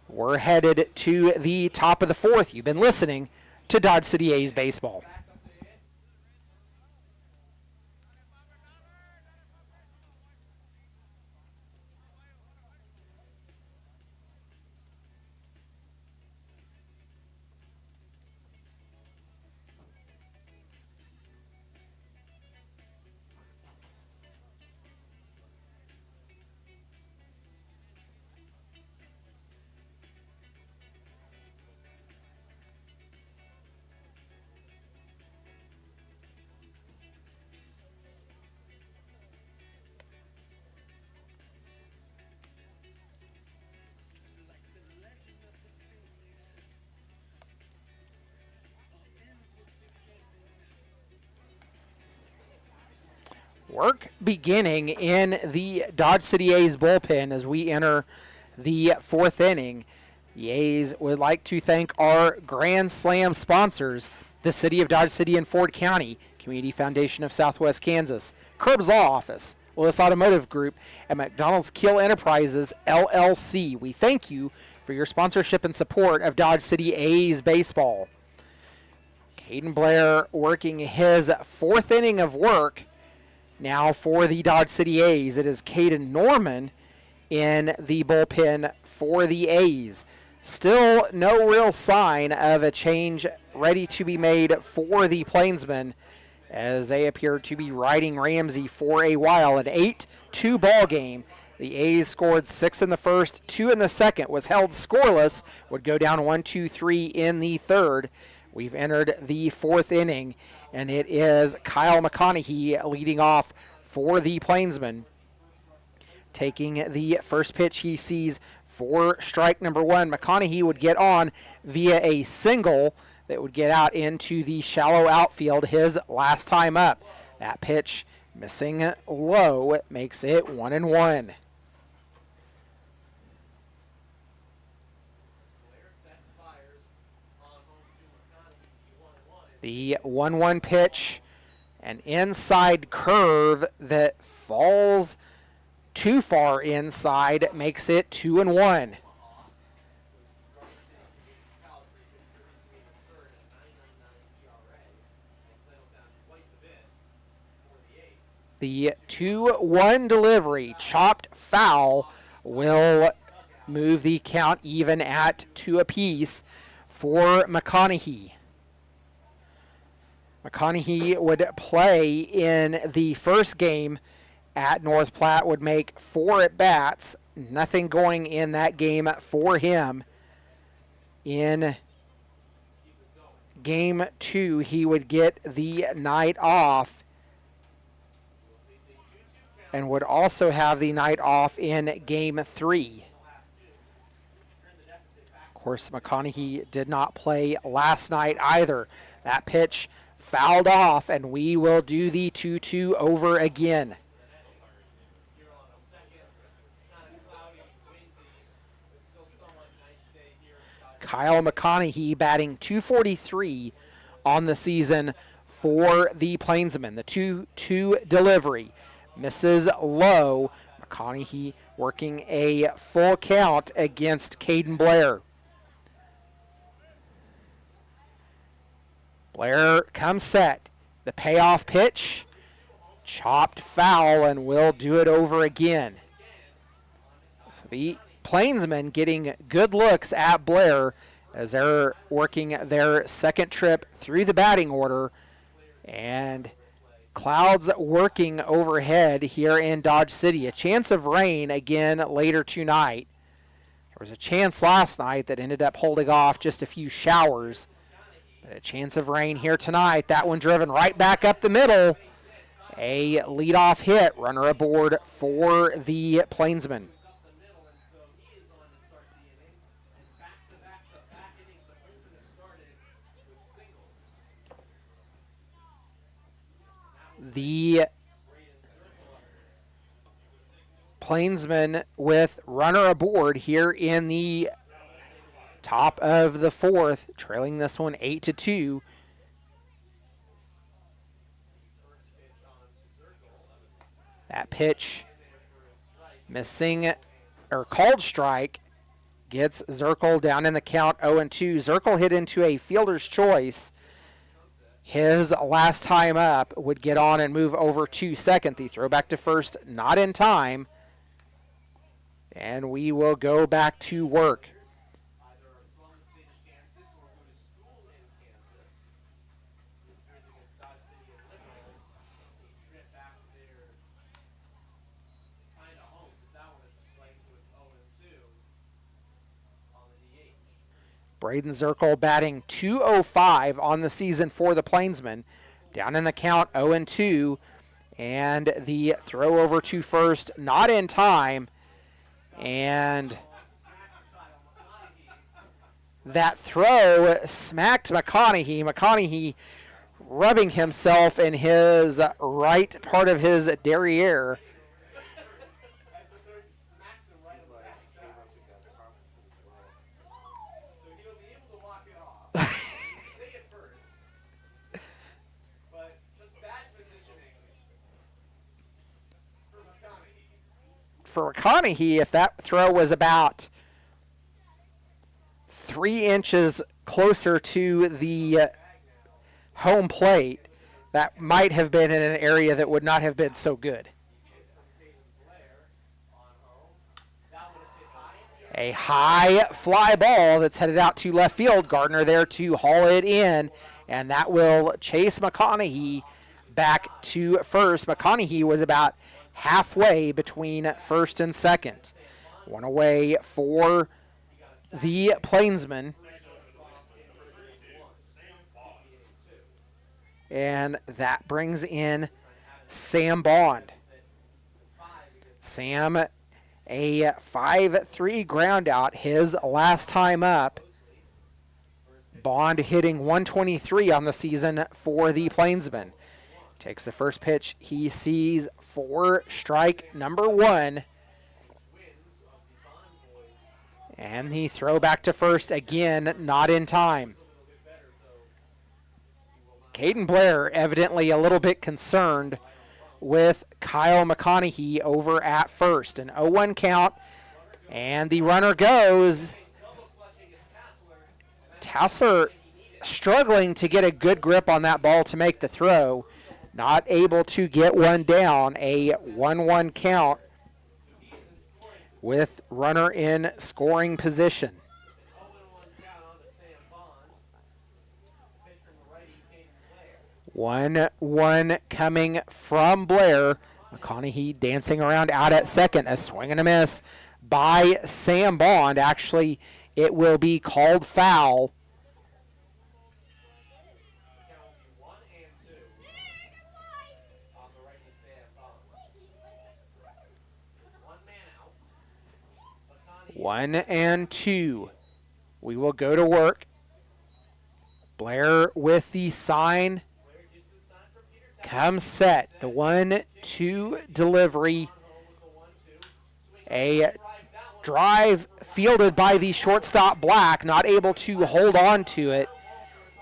We're headed to the top of the fourth. You've been listening to Dodge City A's baseball. Work beginning in the Dodge City A's bullpen as we enter the fourth inning. The A's would like to thank our Grand Slam sponsors, the City of Dodge City and Ford County, Community Foundation of Southwest Kansas, Curbs Law Office, Lewis Automotive Group, and McDonald's Kiel Enterprises, LLC. We thank you for your sponsorship and support of Dodge City A's baseball. Caden Blair working his fourth inning of work. Now for the Dodge City A's, it is Caden Norman in the bullpen for the A's. Still no real sign of a change ready to be made for the Plainsmen as they appear to be riding Ramsey for a while. An 8-2 ball game. The A's scored 6 in the first, 2 in the second, was held scoreless, would go down 1-2-3 in the third. We've entered the fourth inning, and it is Kyle McConaughey leading off for the Plainsmen. Taking the first pitch he sees for strike number 1. McConaughey would get on via a single that would get out into the shallow outfield his last time up. That pitch missing low makes it 1-1. The 1-1 pitch, an inside curve that falls too far inside, makes it 2-1. The 2-1 delivery, chopped foul, will move the count even at 2 apiece for McConaughey. McConaughey would play in the first game at North Platte, would make 4 at-bats. Nothing going in that game for him. In game 2, he would get the night off and would also have the night off in game 3. Of course, McConaughey did not play last night either. That pitch fouled off, and we will do the 2-2 over again. Kyle McConaughey batting .243 on the season for the Plainsmen. The 2-2 delivery misses low. McConaughey working a full count against Caden Blair. Blair comes set. The payoff pitch, chopped foul, and will do it over again. So the Plainsmen getting good looks at Blair as they're working their second trip through the batting order, and clouds working overhead here in Dodge City. A chance of rain again later tonight. There was a chance last night that ended up holding off just a few showers. But a chance of rain here tonight. That one driven right back up the middle. A leadoff hit, runner aboard for the Plainsmen. The Plainsmen with runner aboard here in the top of the 4th, trailing this one 8-2. That pitch missing, or called strike, gets Zirkle down in the count 0-2. Zirkle hit into a fielder's choice. His last time up would get on and move over to second. The throw back to first, not in time. And we will go back to work. Braden Zirkle batting .205 on the season for the Plainsmen. Down in the count 0-2. And the throw over to first, not in time. And that throw smacked McConaughey. McConaughey rubbing himself in his right part of his derriere. For McConaughey, if that throw was about 3 inches closer to the home plate, that might have been in an area that would not have been so good. A high fly ball that's headed out to left field. Gardner there to haul it in, and that will chase McConaughey back to first. McConaughey was about halfway between first and second. One away for the Plainsmen. And that brings in Sam Bond. Sam, a 5-3 ground out his last time up. Bond hitting .123 on the season for the Plainsmen. Takes the first pitch. He sees for strike number 1. And the throw back to first again, not in time. Caden Blair evidently a little bit concerned with Kyle McConaughey over at first. An 0-1 count, and the runner goes. Tassler struggling to get a good grip on that ball to make the throw. Not able to get one down. A 1-1 count with runner in scoring position. 1-1 coming from Blair. McConaughey dancing around out at second. A swing and a miss by Sam Bond. Actually, it will be called foul. One and two. We will go to work. Blair with the sign. Comes set. The 1-2 delivery. A drive fielded by the shortstop Black, not able to hold on to it.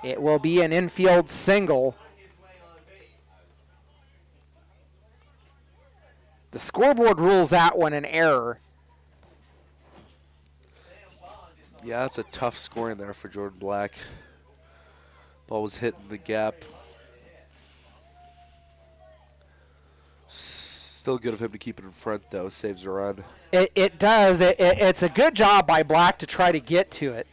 It will be an infield single. The scoreboard rules that one an error. Yeah, that's a tough scoring there for Jordan Black. Ball was hitting the gap. Still good of him to keep it in front, though. Saves a run. It does. It's a good job by Black to try to get to it.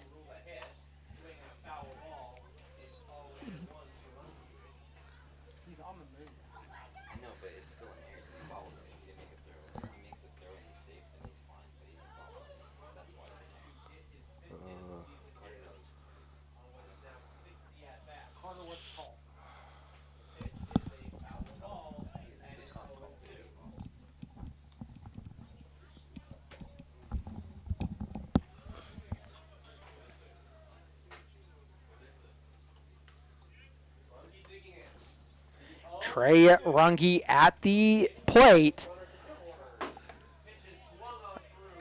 Trey Runge at the plate.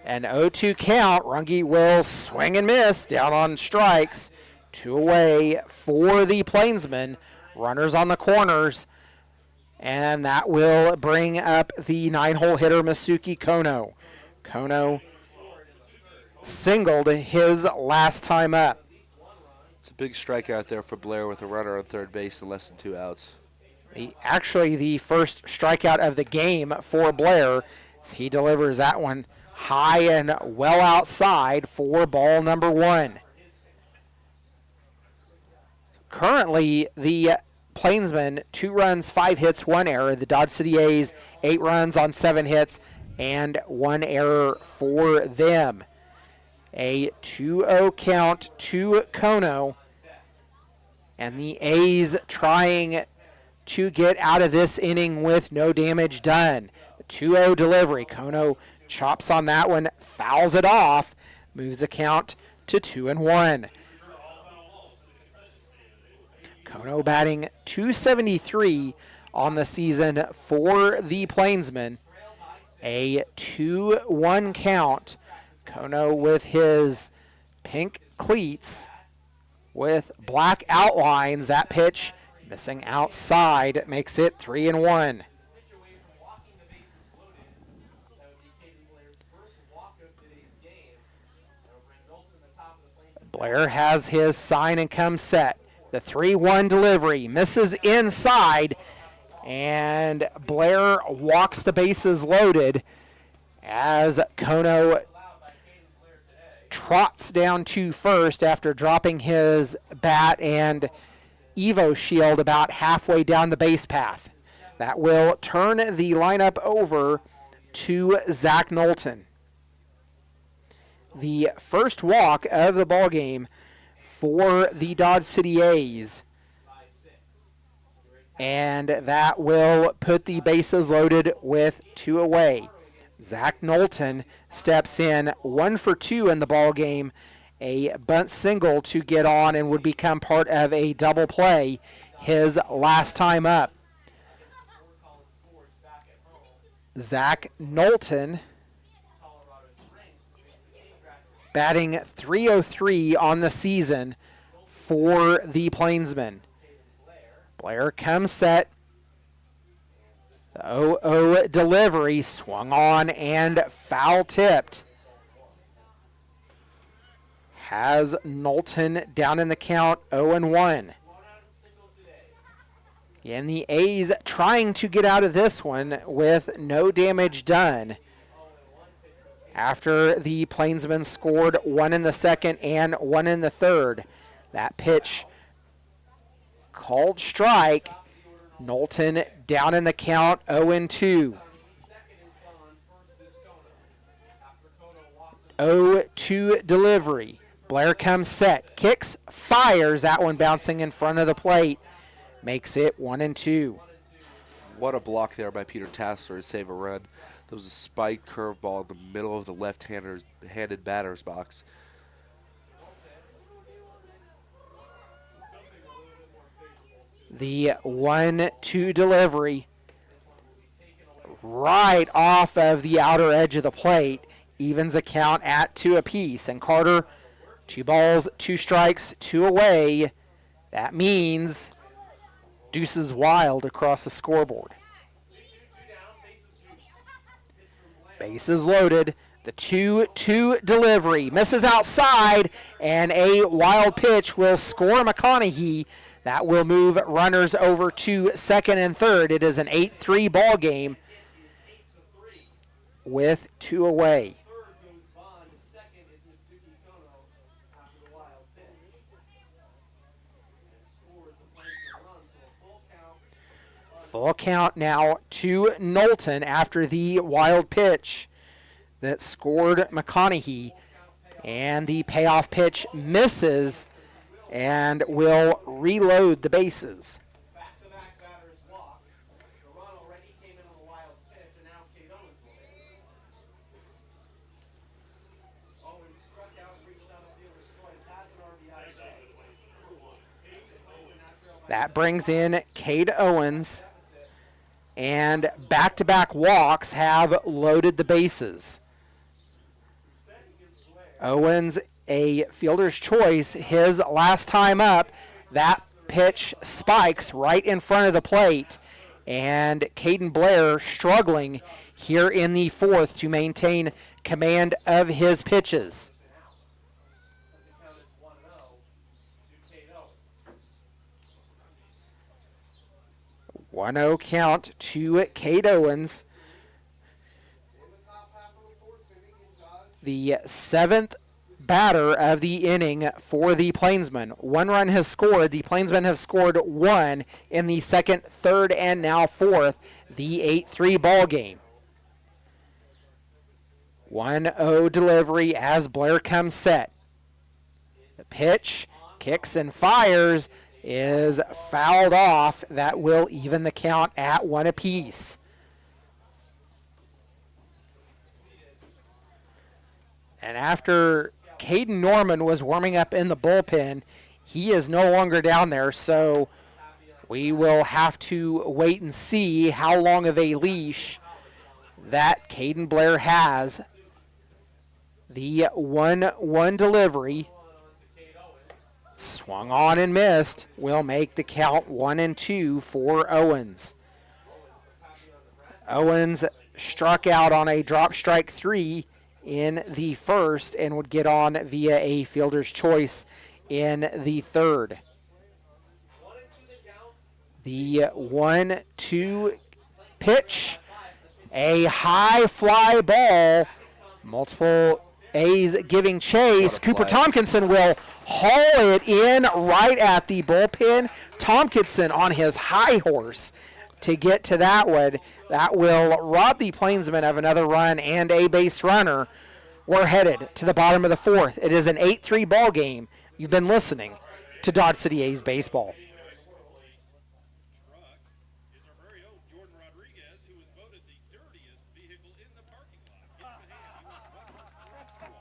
An 0-2 count. Runge will swing and miss down on strikes. 2 away for the Plainsmen. Runners on the corners. And that will bring up the 9-hole hitter, Masuki Kono. Kono singled his last time up. It's a big strikeout there for Blair with a runner on third base and less than 2 outs. Actually, the first strikeout of the game for Blair, as he delivers that one high and well outside for ball number 1. Currently, the Plainsmen 2 runs, 5 hits, 1 error. The Dodge City A's 8 runs on 7 hits and 1 error for them. A 2-0 count to Kono, and the A's trying to get out of this inning with no damage done. The 2-0 delivery. Kono chops on that one, fouls it off, moves the count to 2-1. Kono batting .273 on the season for the Plainsmen. A 2-1 count. Kono with his pink cleats with black outlines. That pitch missing outside makes it 3-1. Blair has his sign and comes set. The 3-1 delivery misses inside, and Blair walks the bases loaded as Kono trots down to first after dropping his bat and Evo shield about halfway down the base path. That will turn the lineup over to Zach Knowlton. The first walk of the ball game for the Dodge City A's, and that will put the bases loaded with 2 away. Zach Knowlton steps in 1 for 2 in the ball game, a bunt single to get on and would become part of a double play his last time up. Zach Knowlton batting .303 on the season for the Plainsmen. Blair comes set. The 0-0 delivery swung on and foul tipped. Has Knowlton down in the count 0-1. And the A's trying to get out of this one with no damage done after the Plainsmen scored 1 in the second and 1 in the third. That pitch called strike. Knowlton down in the count 0-2. 0-2 delivery. Blair comes set, kicks, fires. That one bouncing in front of the plate. Makes it 1-2. What a block there by Peter Tassler to save a run. That was a spiked curveball in the middle of the left-handed batter's box. The 1-2 delivery right off of the outer edge of the plate evens a count at 2 apiece. And Carter, 2 balls, 2 strikes, 2 away. That means deuces wild across the scoreboard. Bases loaded. The 2-2 delivery misses outside, and a wild pitch will score McConaughey. That will move runners over to second and third. It is an 8-3 ball game with 2 away. Full count now to Knowlton after the wild pitch that scored McConaughey. And the payoff pitch misses and will reload the bases. Back-to-back batters walk. The run already came in on the wild pitch, and now Cade Owens will hit. Owens struck out, reached out a fielder's choice, has an RBI chase. That brings in Cade Owens, and back-to-back walks have loaded the bases. Owens, a fielder's choice, his last time up. That pitch spikes right in front of the plate, and Caden Blair struggling here in the fourth to maintain command of his pitches. 1-0 count to Cade Owens. The 7th batter of the inning for the Plainsmen. 1 run has scored. The Plainsmen have scored 1 in the second, third, and now fourth. The 8-3 ball game. 1-0 delivery as Blair comes set. The pitch, kicks and fires, is fouled off. That will even the count at 1 apiece. And after Caden Norman was warming up in the bullpen, he is no longer down there, so we will have to wait and see how long of a leash that Caden Blair has. The 1-1 delivery, swung on and missed, will make the count 1-2 for Owens. Owens struck out on a drop strike 3 in the first and would get on via a fielder's choice in the third. The 1-2 pitch, a high fly ball, multiple A's giving chase. Cooper Tompkinson will haul it in right at the bullpen. Tompkinson on his high horse to get to that one. That will rob the Plainsmen of another run and a base runner. We're headed to the bottom of the fourth. It is an 8-3 ball game. You've been listening to Dodge City A's baseball. Truck is our very own Jordan Rodriguez, who was voted the dirtiest vehicle in the parking lot. Give him a hand. He wants one.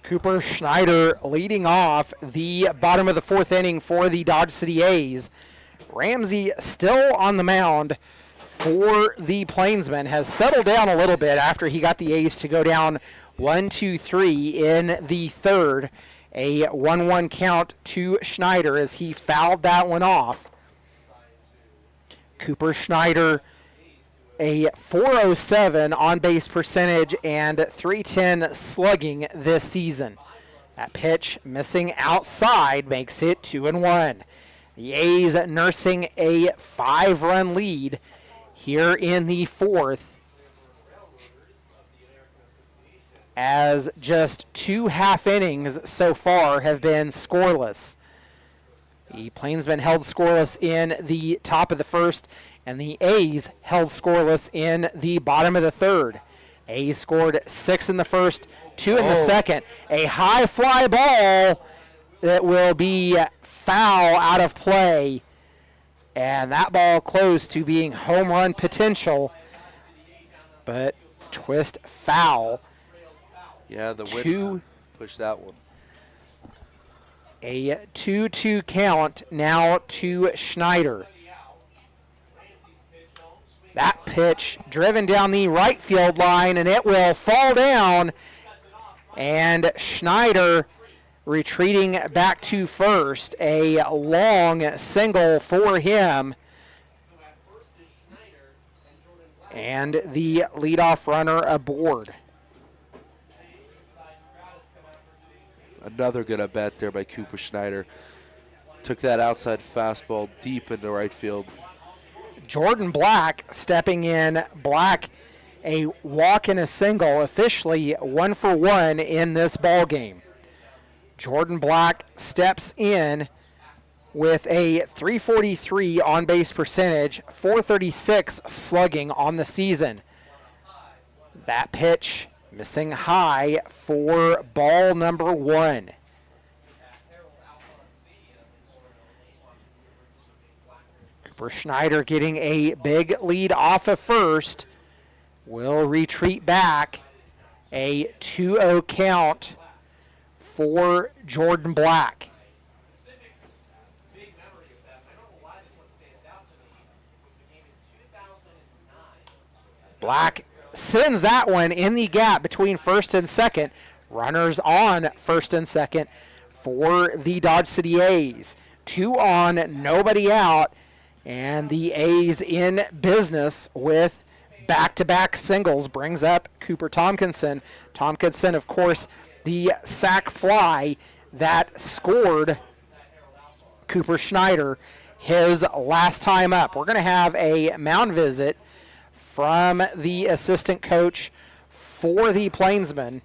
Cooper Schneider leading off the bottom of the fourth inning for the Dodge City A's. Ramsey still on the mound for the Plainsmen, has settled down a little bit after he got the A's to go down 1-2-3 in the third. A 1-1 count to Schneider as he fouled that one off. Cooper Schneider, a .407 on-base percentage and .310 slugging this season. That pitch missing outside makes it 2-1. The A's nursing a 5-run lead here in the fourth, as just 2 half innings so far have been scoreless. The Plainsmen held scoreless in the top of the first, and the A's held scoreless in the bottom of the third. A's scored 6 in the first, 2 in the second. A high fly ball that will be foul out of play, and that ball close to being home run potential, but twist foul. Yeah, the wind pushed that one. A 2-2 count now to Schneider. That pitch driven down the right field line, and it will fall down. And Schneider retreating back to first. A long single for him. And the leadoff runner aboard. Another good at-bat there by Cooper Schneider. Took that outside fastball deep into right field. Jordan Black stepping in. Black, a walk and a single, officially 1-for-1 in this ball game. Jordan Black steps in with a .343 on-base percentage, .436 slugging on the season. That pitch missing high for ball number 1. Cooper Schneider getting a big lead off of first. Will retreat back. A 2-0 count for Jordan Black. Black sends that one in the gap between first and second. Runners on first and second for the Dodge City A's. 2 on, nobody out, and the A's in business with back-to-back singles. Brings up Cooper Tompkinson. Tompkinson, of course, the sac fly that scored Cooper Schneider his last time up. We're going to have a mound visit from the assistant coach for the Plainsmen.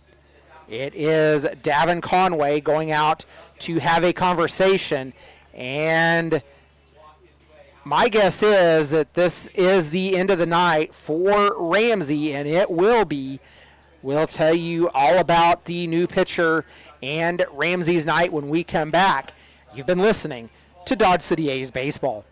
It is Davin Conway going out to have a conversation, and my guess is that this is the end of the night for Ramsey, and it will be. We'll tell you all about the new pitcher and Ramsey's night when we come back. You've been listening to Dodge City A's Baseball.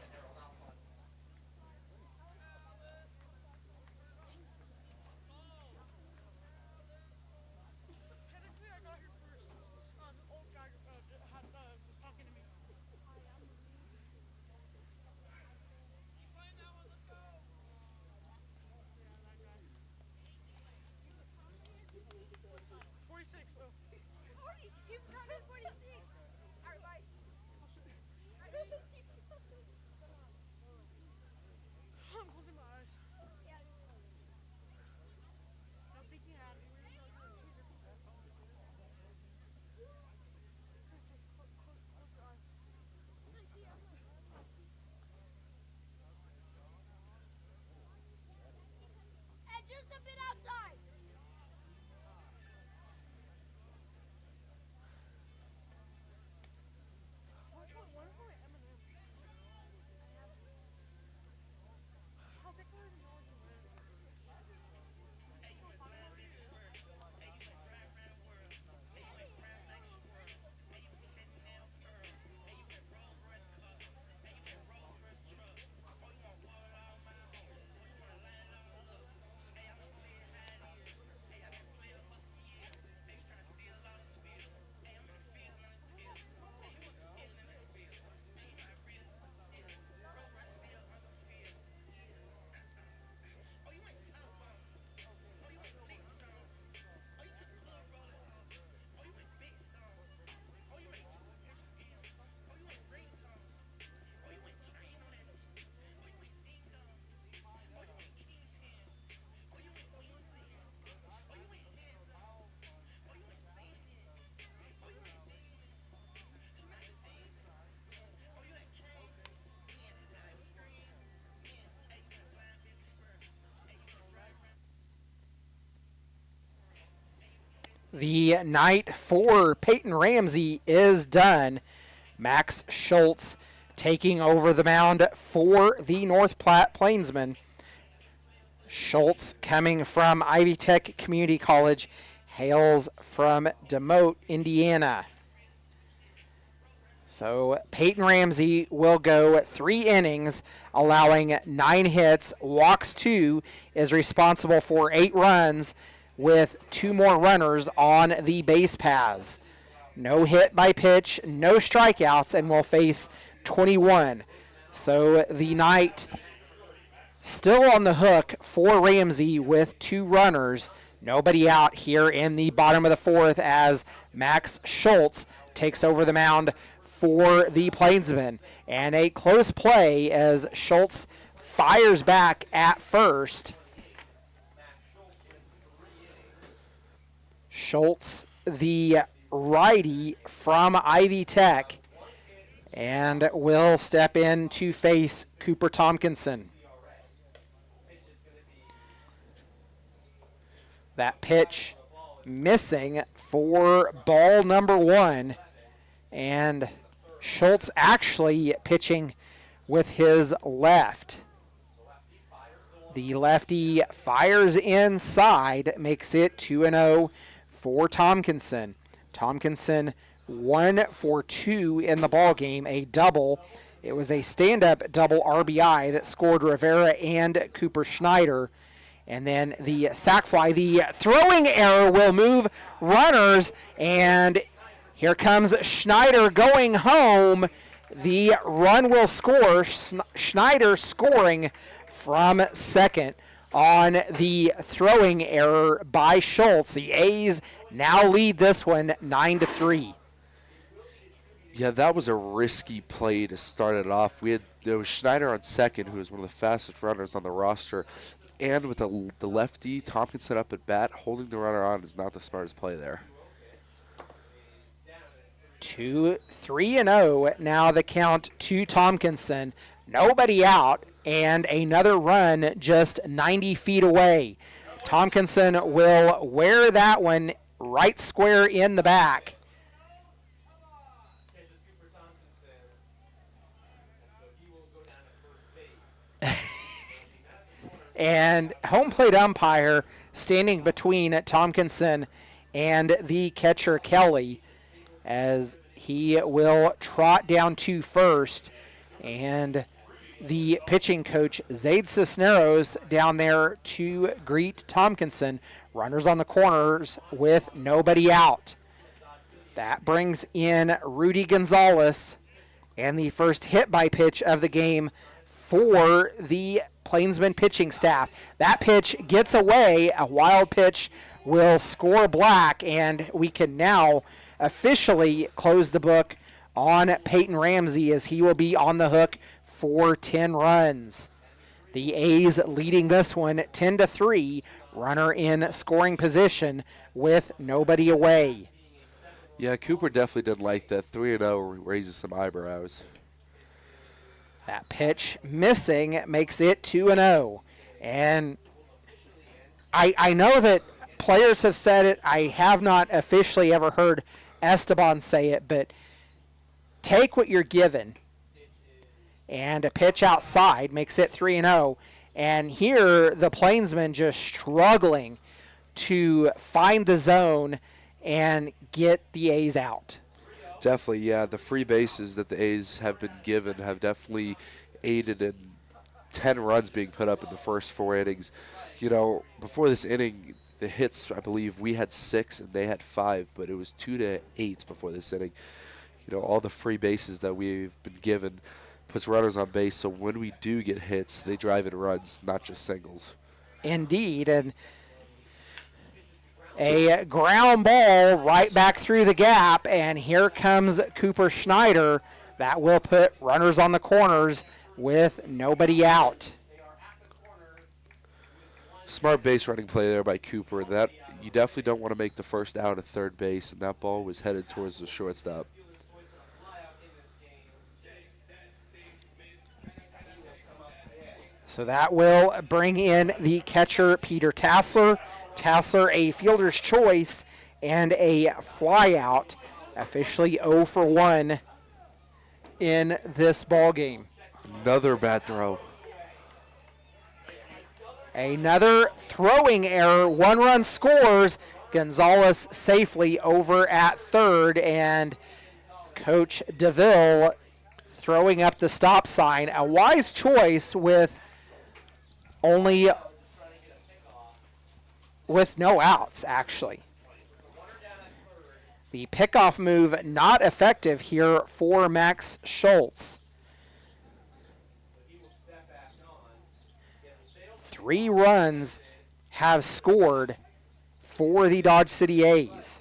The night for Peyton Ramsey is done. Max Schultz taking over the mound for the North Platte Plainsmen. Schultz, coming from Ivy Tech Community College, hails from Demote, Indiana. So Peyton Ramsey will go 3 innings, allowing 9 hits, walks 2, is responsible for 8 runs with 2 more runners on the base paths. No hit by pitch, no strikeouts, and will face 21. So the night still on the hook for Ramsey with 2 runners. Nobody out here in the bottom of the 4th as Max Schultz takes over the mound for the Plainsmen. And a close play as Schultz fires back at first. Schultz, the righty from Ivy Tech, and will step in to face Cooper Tompkinson. That pitch missing for ball number 1, and Schultz actually pitching with his left. The lefty fires inside, makes it 2-0 for Tompkinson. Tompkinson 1 for 2 in the ball game, a double. It was a stand-up double RBI that scored Rivera and Cooper Schneider. And then the sac fly, the throwing error will move runners, and here comes Schneider going home. The run will score. Schneider scoring from second on the throwing error by Schultz. The A's now lead this one 9-3. Yeah, that was a risky play to start it off. There was Schneider on second, who was one of the fastest runners on the roster. And with the lefty, Tompkinson up at bat, holding the runner on is not the smartest play there. 3-0 now the count to Tompkinson. Nobody out, and another run just 90 feet away. Tompkinson will wear that one right square in the back. And home plate umpire standing between Tompkinson and the catcher Kelly as he will trot down to first, and the pitching coach Zaid Cisneros down there to greet Tompkinson. Runners on the corners with nobody out. That brings in Rudy Gonzalez, and the first hit by pitch of the game for the Plainsman pitching staff. That pitch gets away. A wild pitch will score black, and we can now officially close the book on Peyton Ramsey as he will be on the hook for 10 runs. The A's leading this one 10-3, runner in scoring position with nobody away. Yeah, Cooper definitely didn't like that. 3-0 raises some eyebrows. That pitch missing makes it 2-0. And I know that players have said it. I have not officially ever heard Esteban say it, but take what you're given. And a pitch outside makes it 3-0. And here the Plainsmen just struggling to find the zone and get the A's out. Definitely, yeah. The free bases that the A's have been given have definitely aided in 10 runs being put up in the first 4 innings. You know, before this inning, the hits, I believe we had 6 and they had 5, but it was 2-8 before this inning. You know, all the free bases that we've been given puts runners on base, so when we do get hits, they drive in runs, not just singles. Indeed, and a ground ball right back through the gap, and here comes Cooper Schneider. That will put runners on the corners with nobody out. Smart base running play there by Cooper. That you definitely don't want to make the first out at third base, and that ball was headed towards the shortstop. So that will bring in the catcher, Peter Tassler. Tassler, a fielder's choice, and a fly out. Officially 0 for 1 in this ball game. Another bad throw. Another throwing error. 1 run scores. Gonzalez safely over at third, and Coach DeVille throwing up the stop sign. A wise choice with no outs, actually. The pickoff move not effective here for Max Schultz. 3 runs have scored for the Dodge City A's.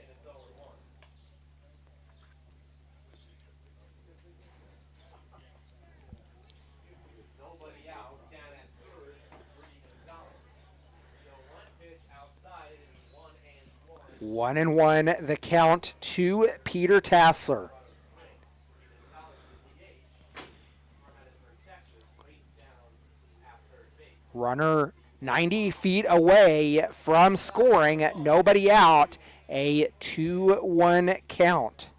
Nobody out, down at third, Rudy Gonzalez. 1 pitch outside, it is 1 and 1. 1-1 the count to Peter Tassler. Runner 90 feet away from scoring, nobody out, a 2-1 count.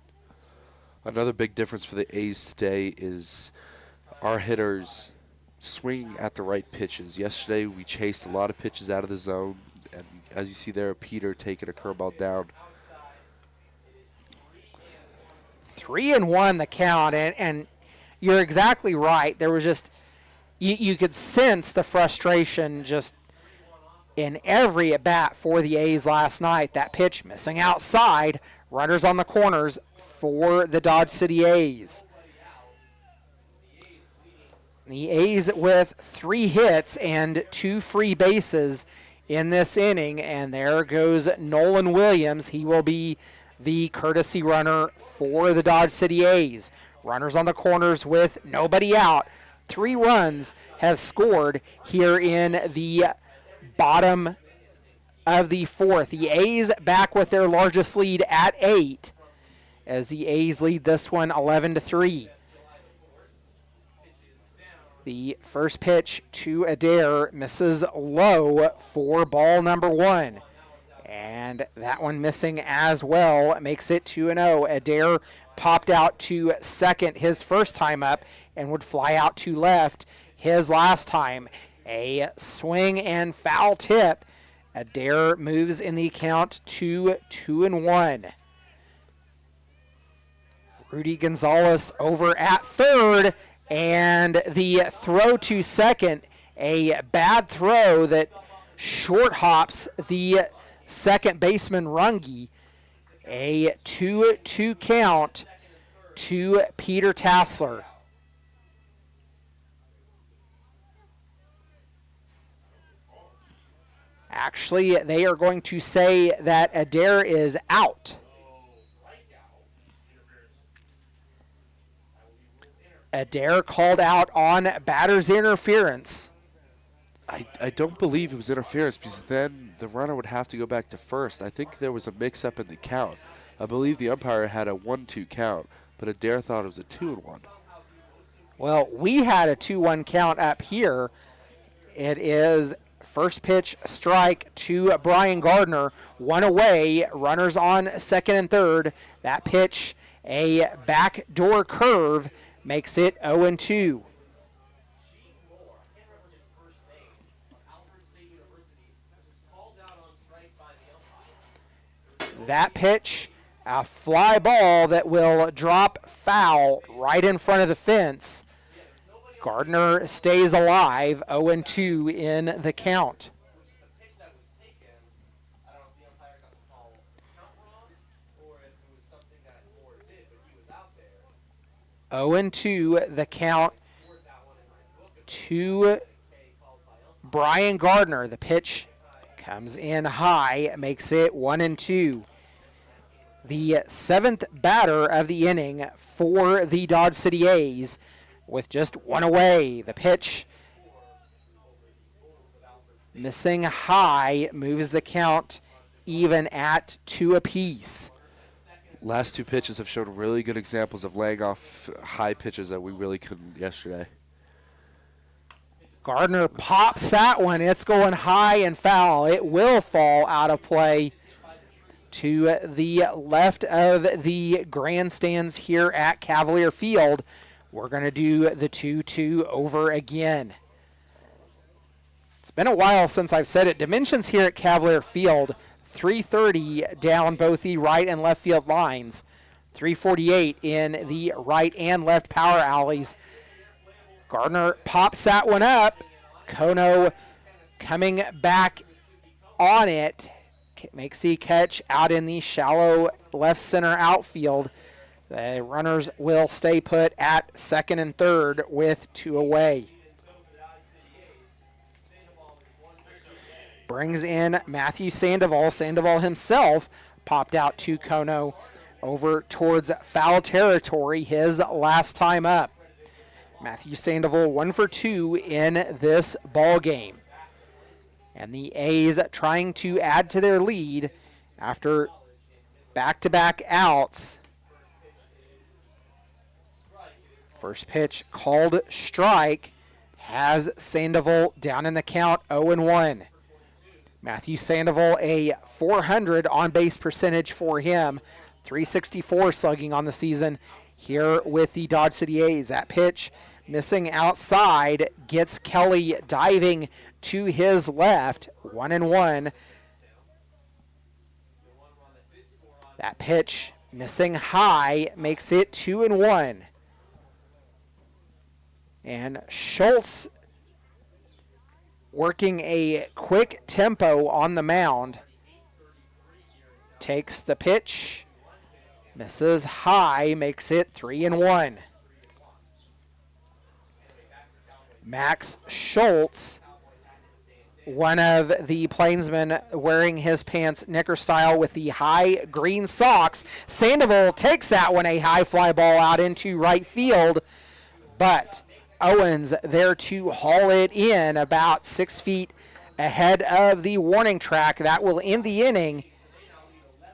Another big difference for the A's today is our hitters swinging at the right pitches. Yesterday we chased a lot of pitches out of the zone, and as you see there, Peter taking a curveball down. 3-1 the count, and you're exactly right. There was just, you could sense the frustration just in every at bat for the A's last night. That pitch missing outside, runners on the corners for the Dodge City A's. The A's with 3 hits and 2 free bases in this inning, and there goes Nolan Williams. He will be the courtesy runner for the Dodge City A's. Runners on the corners with nobody out. 3 runs have scored here in the bottom of the 4th. The A's back with their largest lead at 8, as the A's lead this one 11-3. The first pitch to Adair misses low for ball number 1. And that one missing as well, makes it 2-0. Adair popped out to second his first time up and would fly out to left his last time. A swing and foul tip. Adair moves in the count to 2-1. Rudy Gonzalez over at third, and the throw to second, a bad throw that short hops the second baseman Runge. A 2-2 count to Peter Tassler. Actually, they are going to say that Adair is out. Adair called out on batter's interference. I don't believe it was interference, because then the runner would have to go back to first. I think there was a mix-up in the count. I believe the umpire had a 1-2 count, but Adair thought it was a 2-1. Well, we had a 2-1 count up here. It is first pitch strike to Brian Gardner. 1 away, runners on second and third. That pitch, a backdoor curve, makes it 0-2. That pitch, a fly ball that will drop foul right in front of the fence. Gardner stays alive, 0-2 in the count. 0-2 the count to Brian Gardner. The pitch comes in high, makes it 1-2. The 7th batter of the inning for the Dodge City A's with just 1 away. The pitch missing high, moves the count even at 2 apiece. Last 2 pitches have shown really good examples of laying off high pitches that we really couldn't yesterday. Gardner pops that one. It's going high and foul. It will fall out of play to the left of the grandstands here at Cavalier Field. We're going to do the 2-2 over again. It's been a while since I've said it. Dimensions here at Cavalier Field, 330 down both the right and left field lines, 348 in the right and left power alleys. Gardner pops that one up. Kono coming back on it. Makes the catch out in the shallow left center outfield. The runners will stay put at second and third with 2 away. Brings in Matthew Sandoval. Sandoval himself popped out to Kono over towards foul territory his last time up. Matthew Sandoval 1 for 2 in this ball game. And the A's trying to add to their lead after back-to-back outs. First pitch called strike has Sandoval down in the count 0-1. Matthew Sandoval, a 400 on-base percentage for him, 364 slugging on the season here with the Dodge City A's. That pitch missing outside gets Kelly diving to his left, 1-1. That pitch missing high makes it 2-1. And Schultz working a quick tempo on the mound. Takes the pitch, misses high, makes it 3-1. Max Schultz, one of the Plainsmen wearing his pants knicker style with the high green socks. Sandoval takes that one, a high fly ball out into right field, but Owens there to haul it in about 6 feet ahead of the warning track. That will end the inning.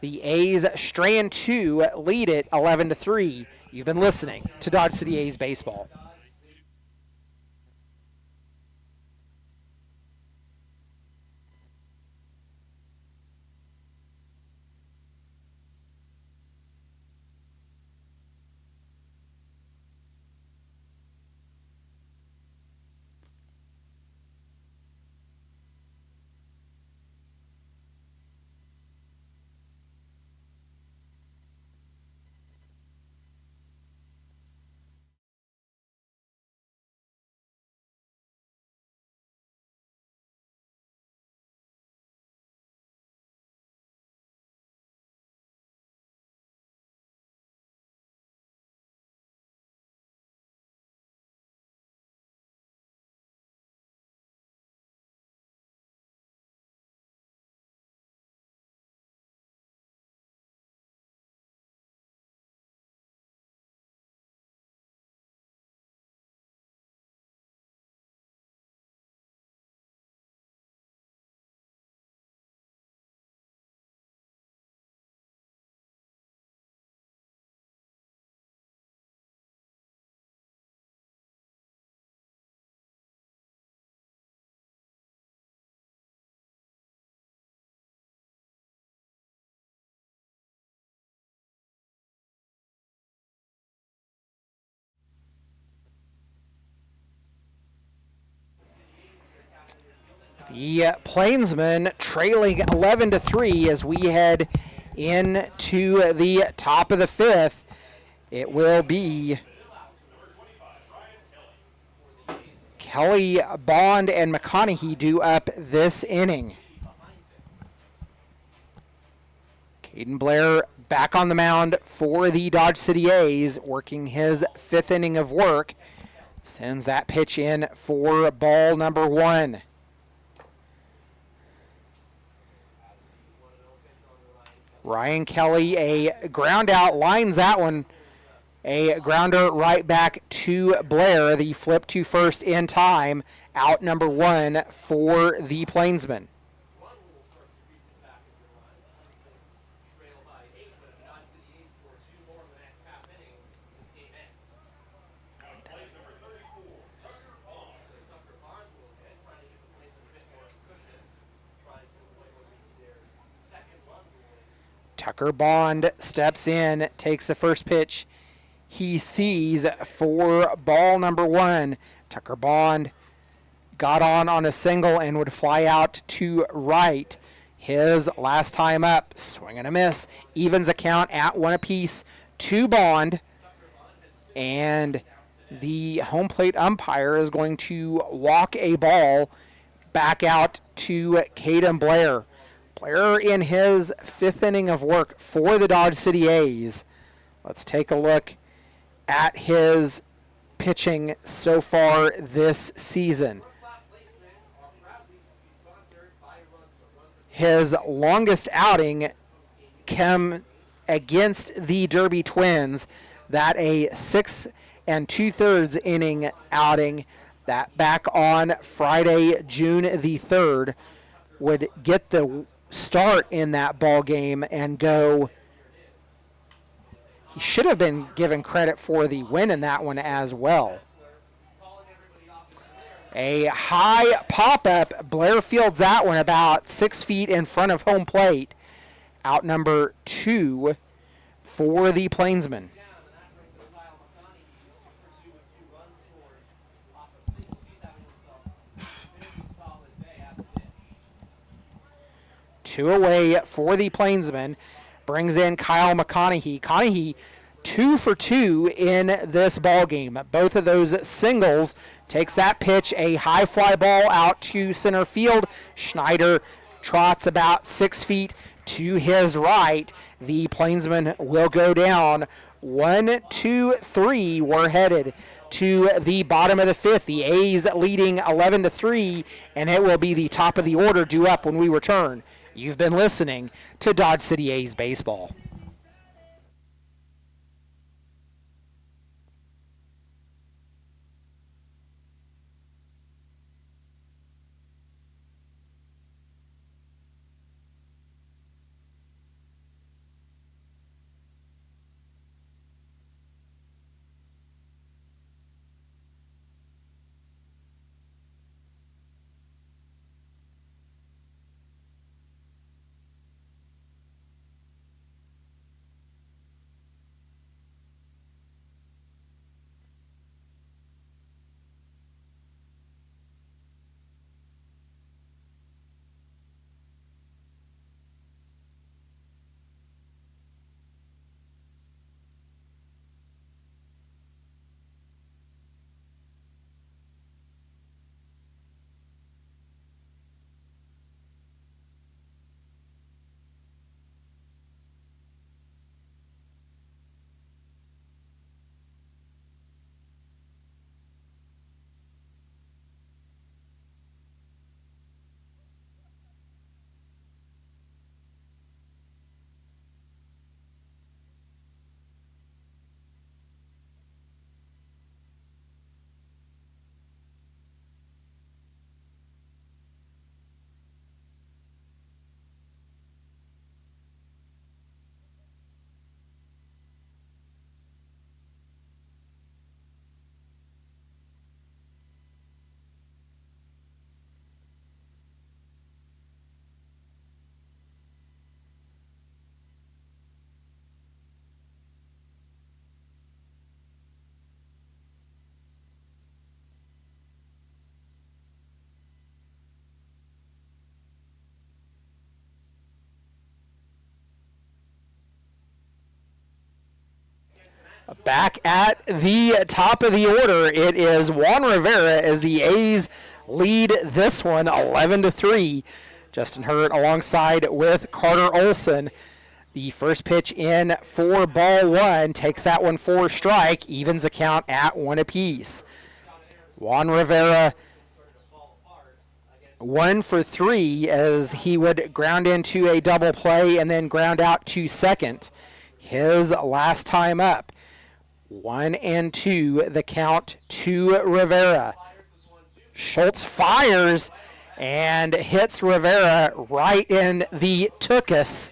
The A's strand 2 lead it 11-3. You've been listening to Dodge City A's baseball. The Plainsmen trailing 11-3 as we head into the top of the fifth. It will be Kelly, Bond, and McConaughey due up this inning. Caden Blair back on the mound for the Dodge City A's, working his 5th inning of work. Sends that pitch in for ball number 1. Ryan Kelly, a ground out, lines that one. A grounder right back to Blair. The flip to first in time. Out number 1 for the Plainsmen. Tucker Bond steps in, takes the first pitch. He sees for ball number 1. Tucker Bond got on a single and would fly out to right. His last time up, swing and a miss. Evens account at 1 apiece to Bond. And the home plate umpire is going to walk a ball back out to Caden Blair. Blair in his 5th inning of work for the Dodge City A's. Let's take a look at his pitching so far this season. His longest outing came against the Derby Twins. That a 6 2/3 inning outing that back on Friday, June the 3rd, would get the start in that ball game and go. He should have been given credit for the win in that one as well. A high pop-up. Blair fields that one about 6 feet in front of home plate. Out number 2 for the Plainsmen. 2 away for the Plainsmen. Brings in Kyle McConaughey. McConaughey 2 for 2 in this ball game. Both of those singles. Takes that pitch, a high fly ball out to center field. Schneider trots about 6 feet to his right. The Plainsmen will go down 1, 2, 3. We're headed to the bottom of the 5th. The A's leading 11-3, and it will be the top of the order due up when we return. You've been listening to Dodge City A's Baseball. Back at the top of the order, it is Juan Rivera as the A's lead this one 11-3. Justin Hurt alongside with Carter Olson. The first pitch in for ball 1 takes that one for strike. Evens account at 1 apiece. Juan Rivera 1 for 3 as he would ground into a double play and then ground out to second. His last time up. 1 and 2, the count to Rivera. Schultz fires and hits Rivera right in the tuchus.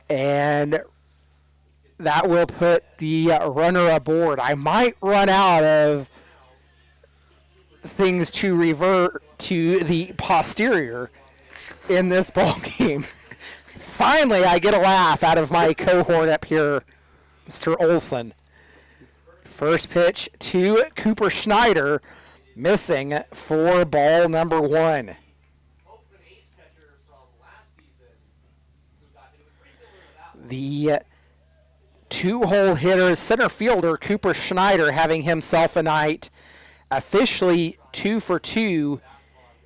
And that will put the runner aboard. I might run out of things to revert to the posterior. in this ball game. Finally, I get a laugh out of my cohort up here, Mr. Olson. First pitch to Cooper Schneider, missing for ball number 1. Oakland ace catcher from last season who got hit. It was pretty similar to that one. The two-hole hitter, center fielder, Cooper Schneider, having himself a night. Officially 2 for 2,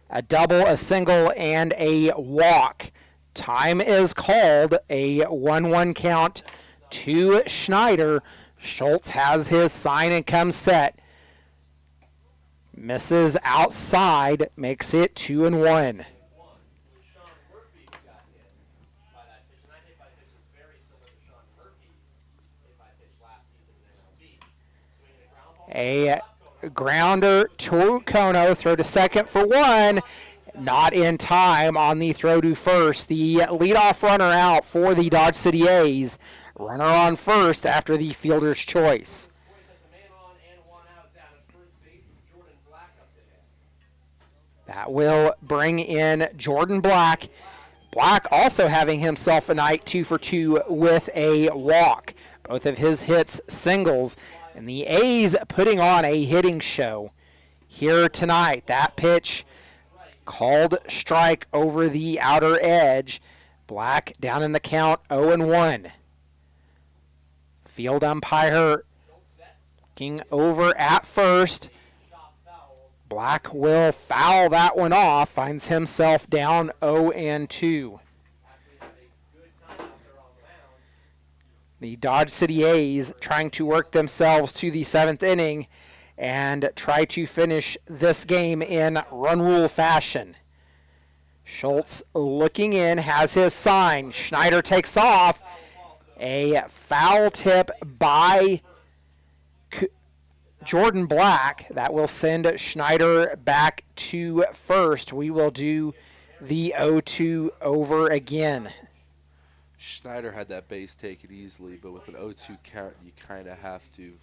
a double, a single, and a walk. Time is called, a 1-1 count to Schneider. Schultz has his sign and comes set. Misses outside, makes it 2-1. It was Sean Murphy who got hit by that pitch, and that hit by pitch was very similar to Sean Murphy's hit by pitch last season in MLB. Swinging a ground ball. A grounder to Kono, throw to second for 1. Not in time on the throw to first. The leadoff runner out for the Dodge City A's. Runner on first after the fielder's choice. Boys has a man on and one out down at first base with Jordan Black up to him. That will bring in Jordan Black. Black also having himself a night, 2 for 2 with a walk. Both of his hits singles. And the A's putting on a hitting show here tonight. That pitch called strike over the outer edge. Black down in the count, 0-1. Field umpire looking over at first. Black will foul that one off, finds himself down 0-2. The Dodge City A's trying to work themselves to the 7th inning and try to finish this game in run rule fashion. Schultz looking in, has his sign. Schneider takes off. A foul tip by Jordan Black. That will send Schneider back to first. We will do the 0-2 over again. Schneider had that base taken easily, but with an 0-2 count, you kind of have to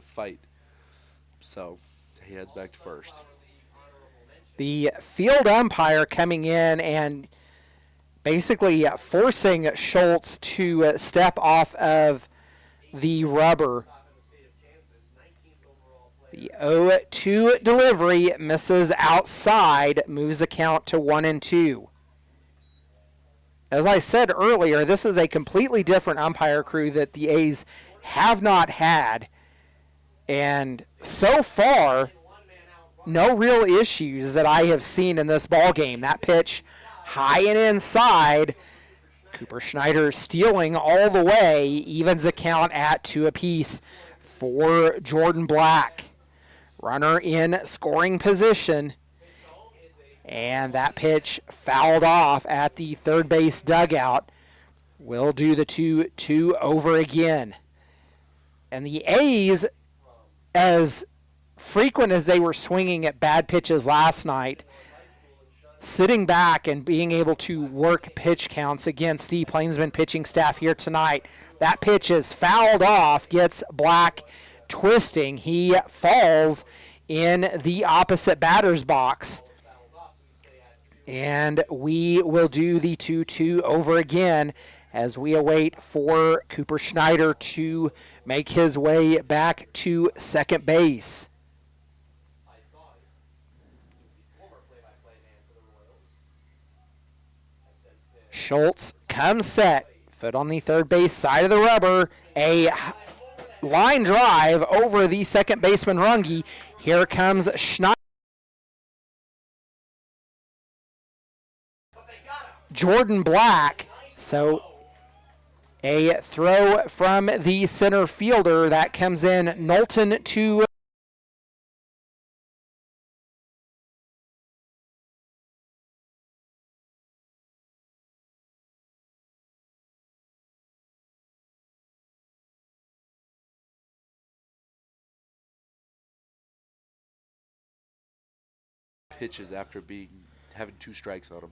fight. So he heads back to first. The field umpire coming in and basically forcing Schultz to step off of the rubber. The 0-2 delivery misses outside, moves the count to 1-2. As I said earlier, this is a completely different umpire crew that the A's have not had. And so far, no real issues that I have seen in this ball game. That pitch high and inside. Cooper Schneider stealing all the way, evens the count at 2 apiece for Jordan Black. Runner in scoring position. And that pitch fouled off at the third base dugout. We'll do the 2-2 over again. And the A's, as frequent as they were swinging at bad pitches last night, sitting back and being able to work pitch counts against the Plainsmen pitching staff here tonight. That pitch is fouled off, gets Black twisting. He falls in the opposite batter's box. And we will do the 2-2 over again as we await for Cooper Schneider to make his way back to second base. Schultz comes set, foot on the third base side of the rubber, a line drive over the second baseman Runge. Here comes Schneider. Jordan Black, so a throw from the center fielder that comes in. Knowlton to pitches after having 2 strikes on him.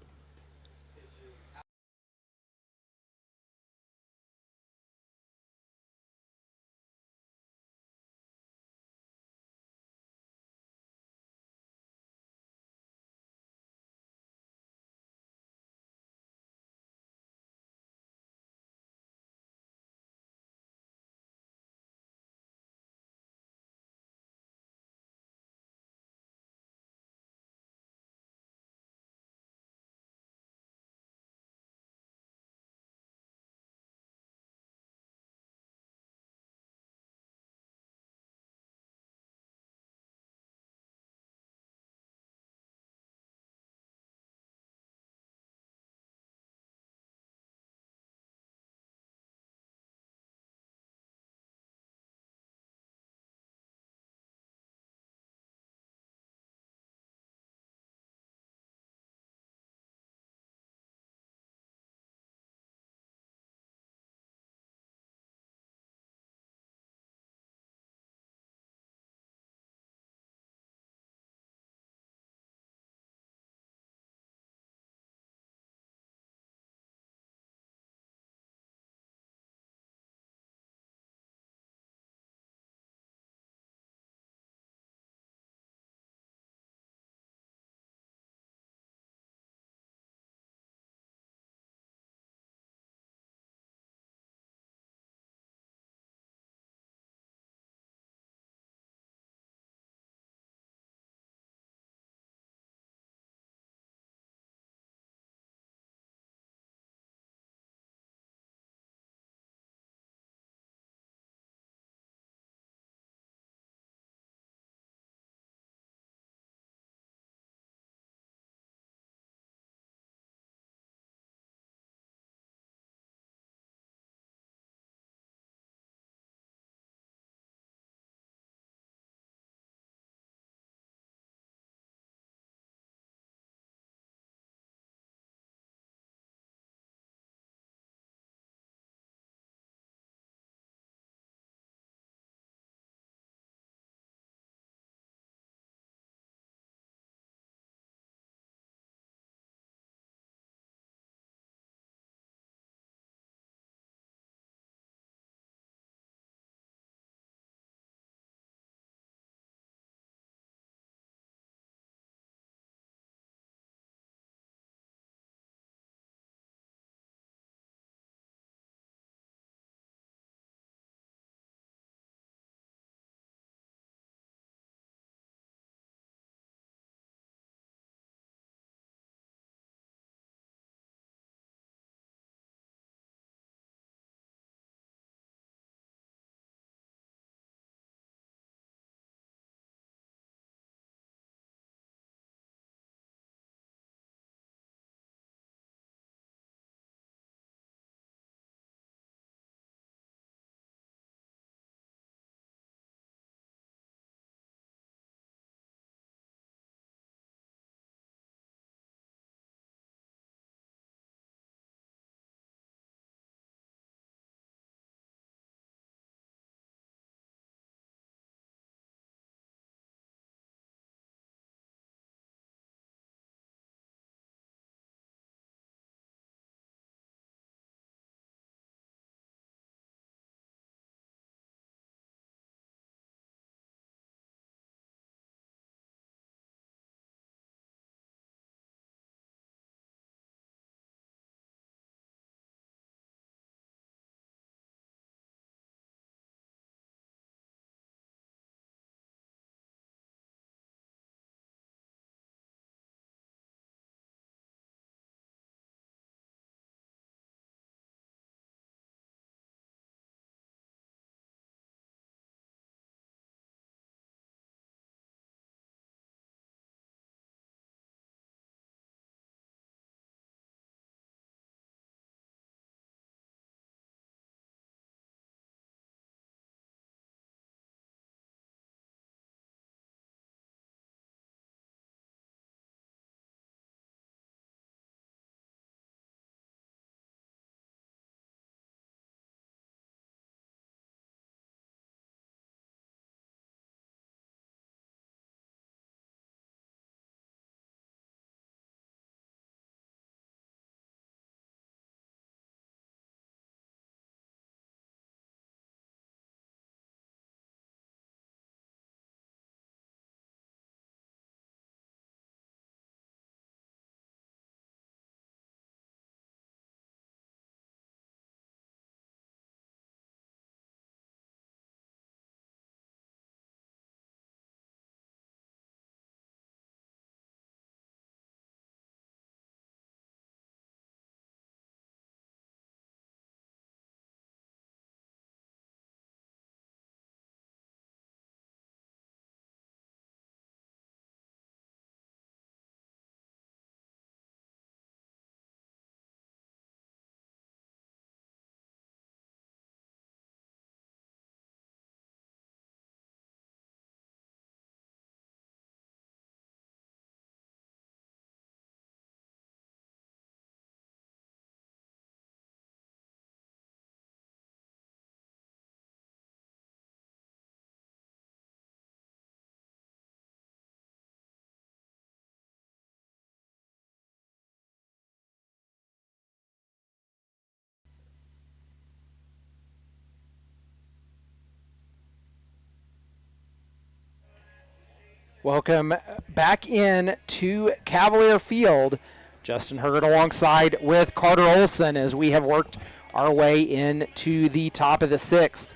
Welcome back in to Cavalier Field. Justin Hurd alongside with Carter Olson as we have worked our way into the top of the sixth.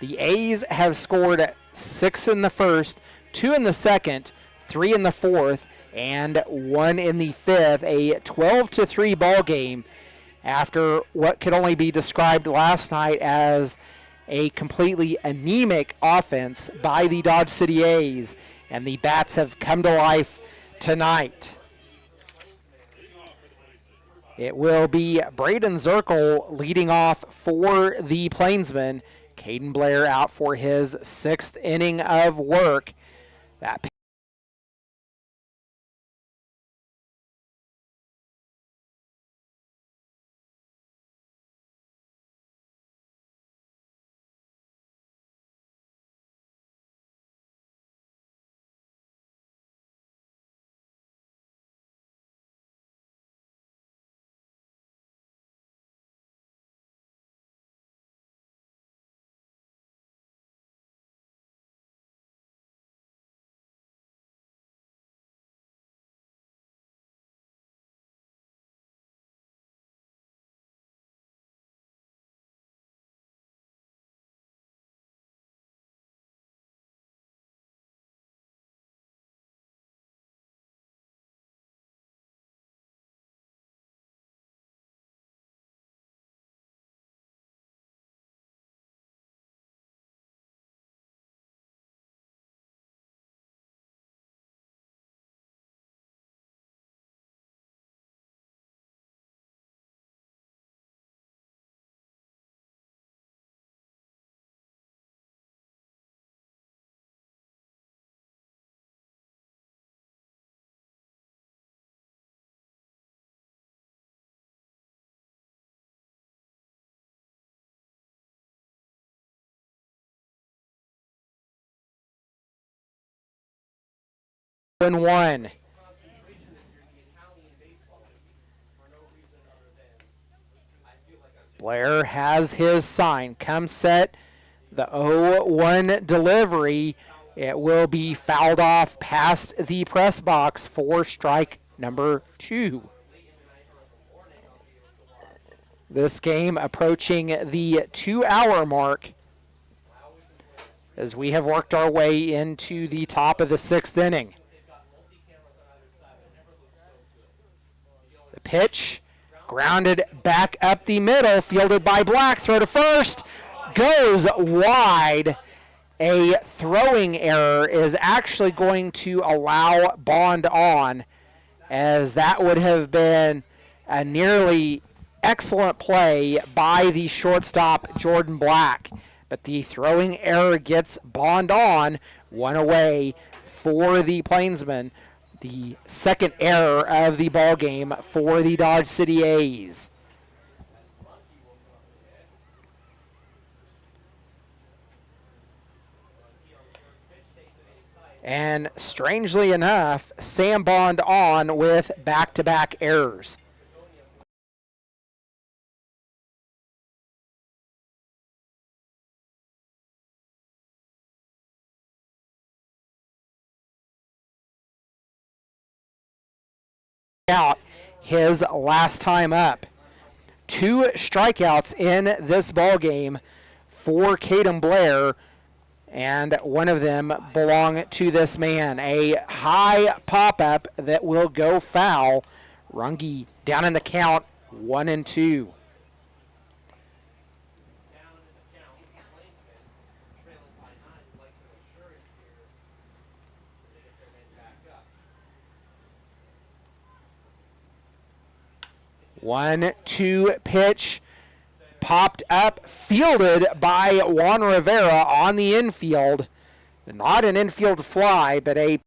The A's have scored 6 in the first, 2 in the second, 3 in the fourth, and 1 in the fifth. A 12-3 ball game after what could only be described last night as a completely anemic offense by the Dodge City A's. And the bats have come to life tonight. It will be Braden Zirkle leading off for the Plainsmen. Caden Blair out for his 6th inning of work. That and 1. Blair has his sign. Come set. The 0-1 delivery. It will be fouled off past the press box for strike number 2. This game approaching the 2-hour mark as we have worked our way into the top of the 6th inning. The pitch grounded back up the middle, fielded by Black, throw to first, goes wide. A throwing error is actually going to allow Bond on, as that would have been a nearly excellent play by the shortstop, Jordan Black. But the throwing error gets Bond on, 1 away for the Plainsmen. The second error of the ball game for the Dodge City A's. And strangely enough, Sam Bond on with back-to-back errors. Out his last time up. 2 strikeouts in this ball game for Caden Blair, and one of them belong to this man. A high pop-up that will go foul. Runge down in the count, 1-2. One-two pitch popped up, fielded by Juan Rivera on the infield. Not an infield fly, but a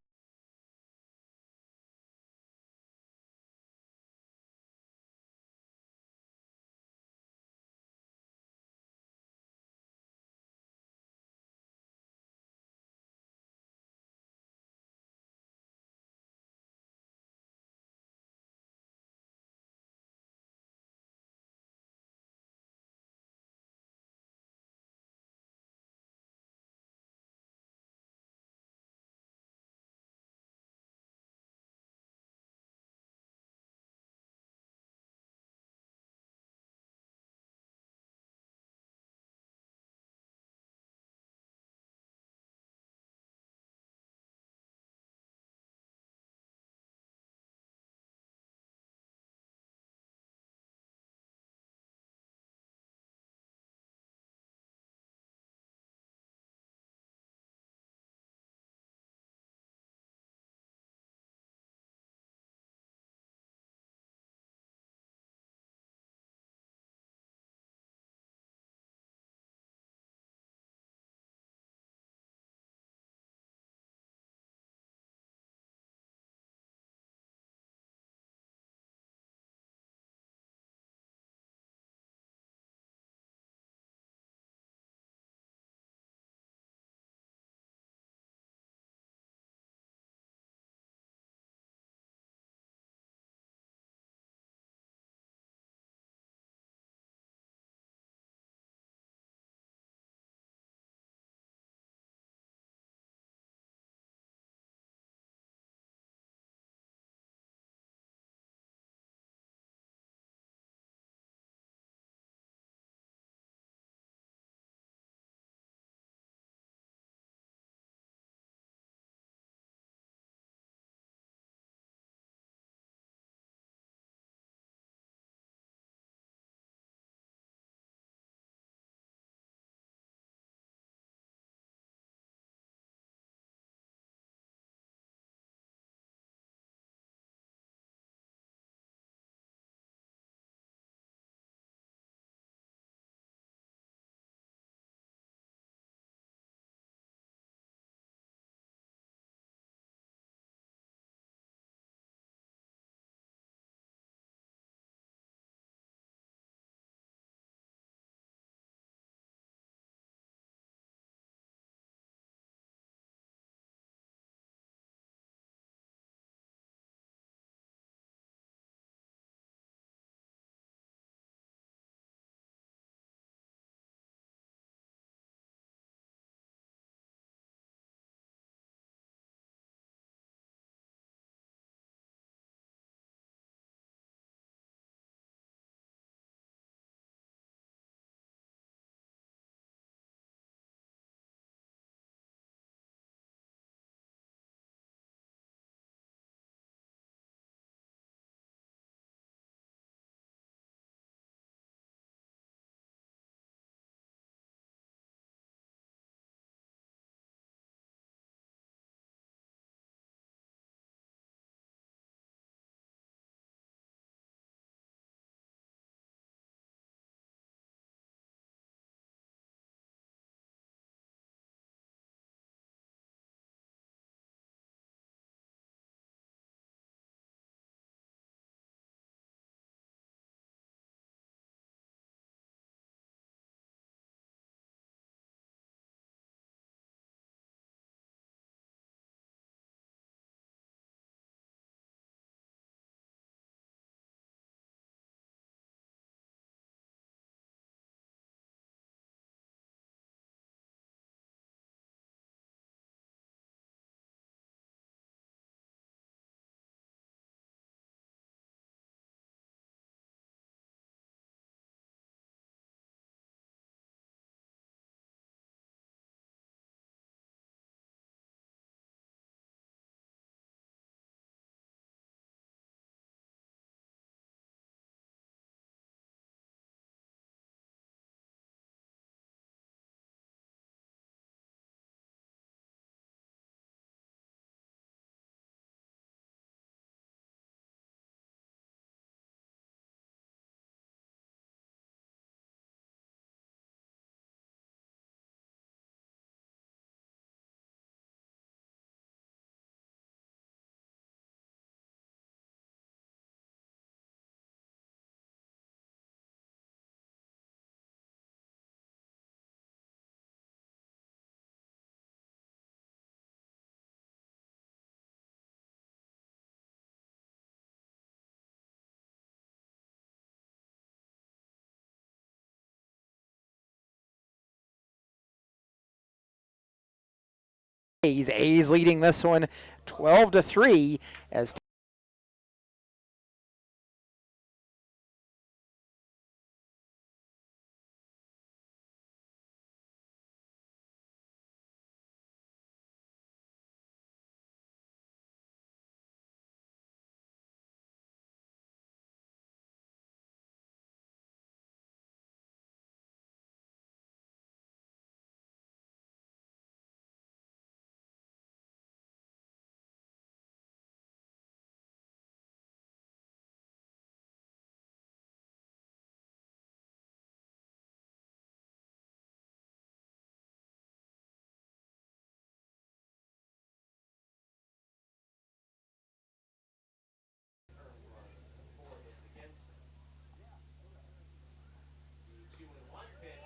A's leading this one 12-3 as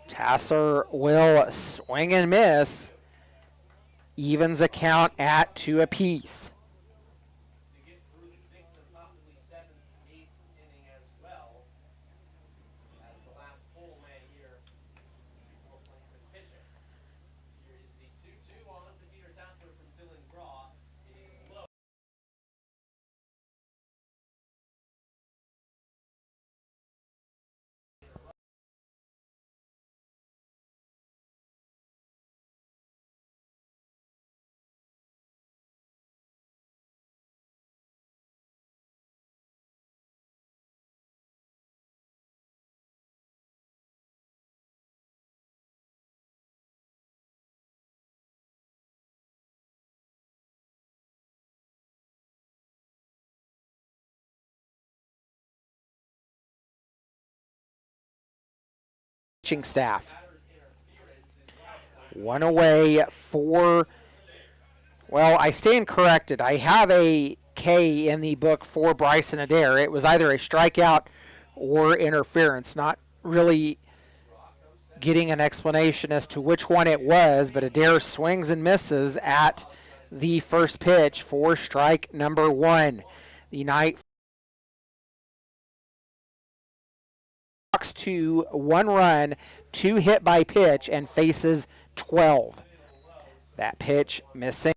Tasser will swing and miss. Evens a count at 2 apiece. To get through the sixth and possibly seventh, eighth inning as well as the last full man here before Plainsman pitching. Here is the 2-2 on to Peter Tassler from Dylan Graw. It is low. Pitching staff. One away for, well, I stand corrected. I have a K in the book for Bryson Adair. It was either a strikeout or interference. Not really getting an explanation as to which one it was, but Adair swings and misses at the first pitch for strike number 1. The night walks to 1 run, 2 hit by pitch, and faces 12. That pitch missing.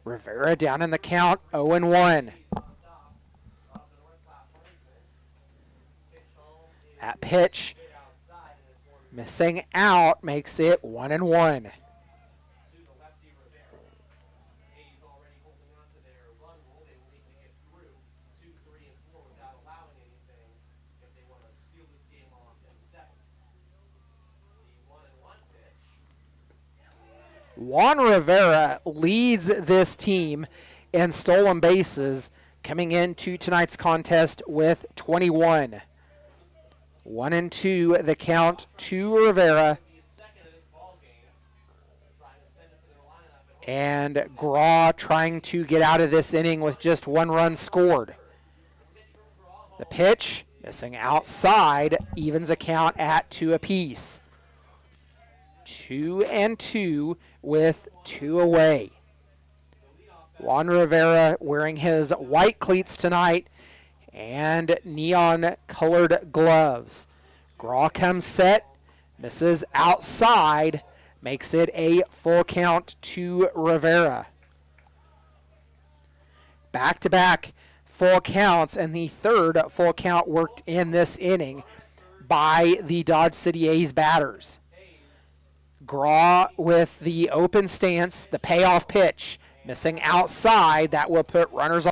Rivera down in the count, 0-1. That pitch missing out makes it 1-1. Juan Rivera leads this team in stolen bases, coming into tonight's contest with 21. 1-2 the count to Rivera. And Graw trying to get out of this inning with just 1 run scored. The pitch missing outside, evens a count at 2 apiece. 2-2 with 2 away. Juan Rivera wearing his white cleats tonight and neon-colored gloves. Graw comes set, misses outside, makes it a full count to Rivera. Back-to-back full counts, and the third full count worked in this inning by the Dodge City A's batters. Graw with the open stance, the payoff pitch, missing outside. That will put runners on.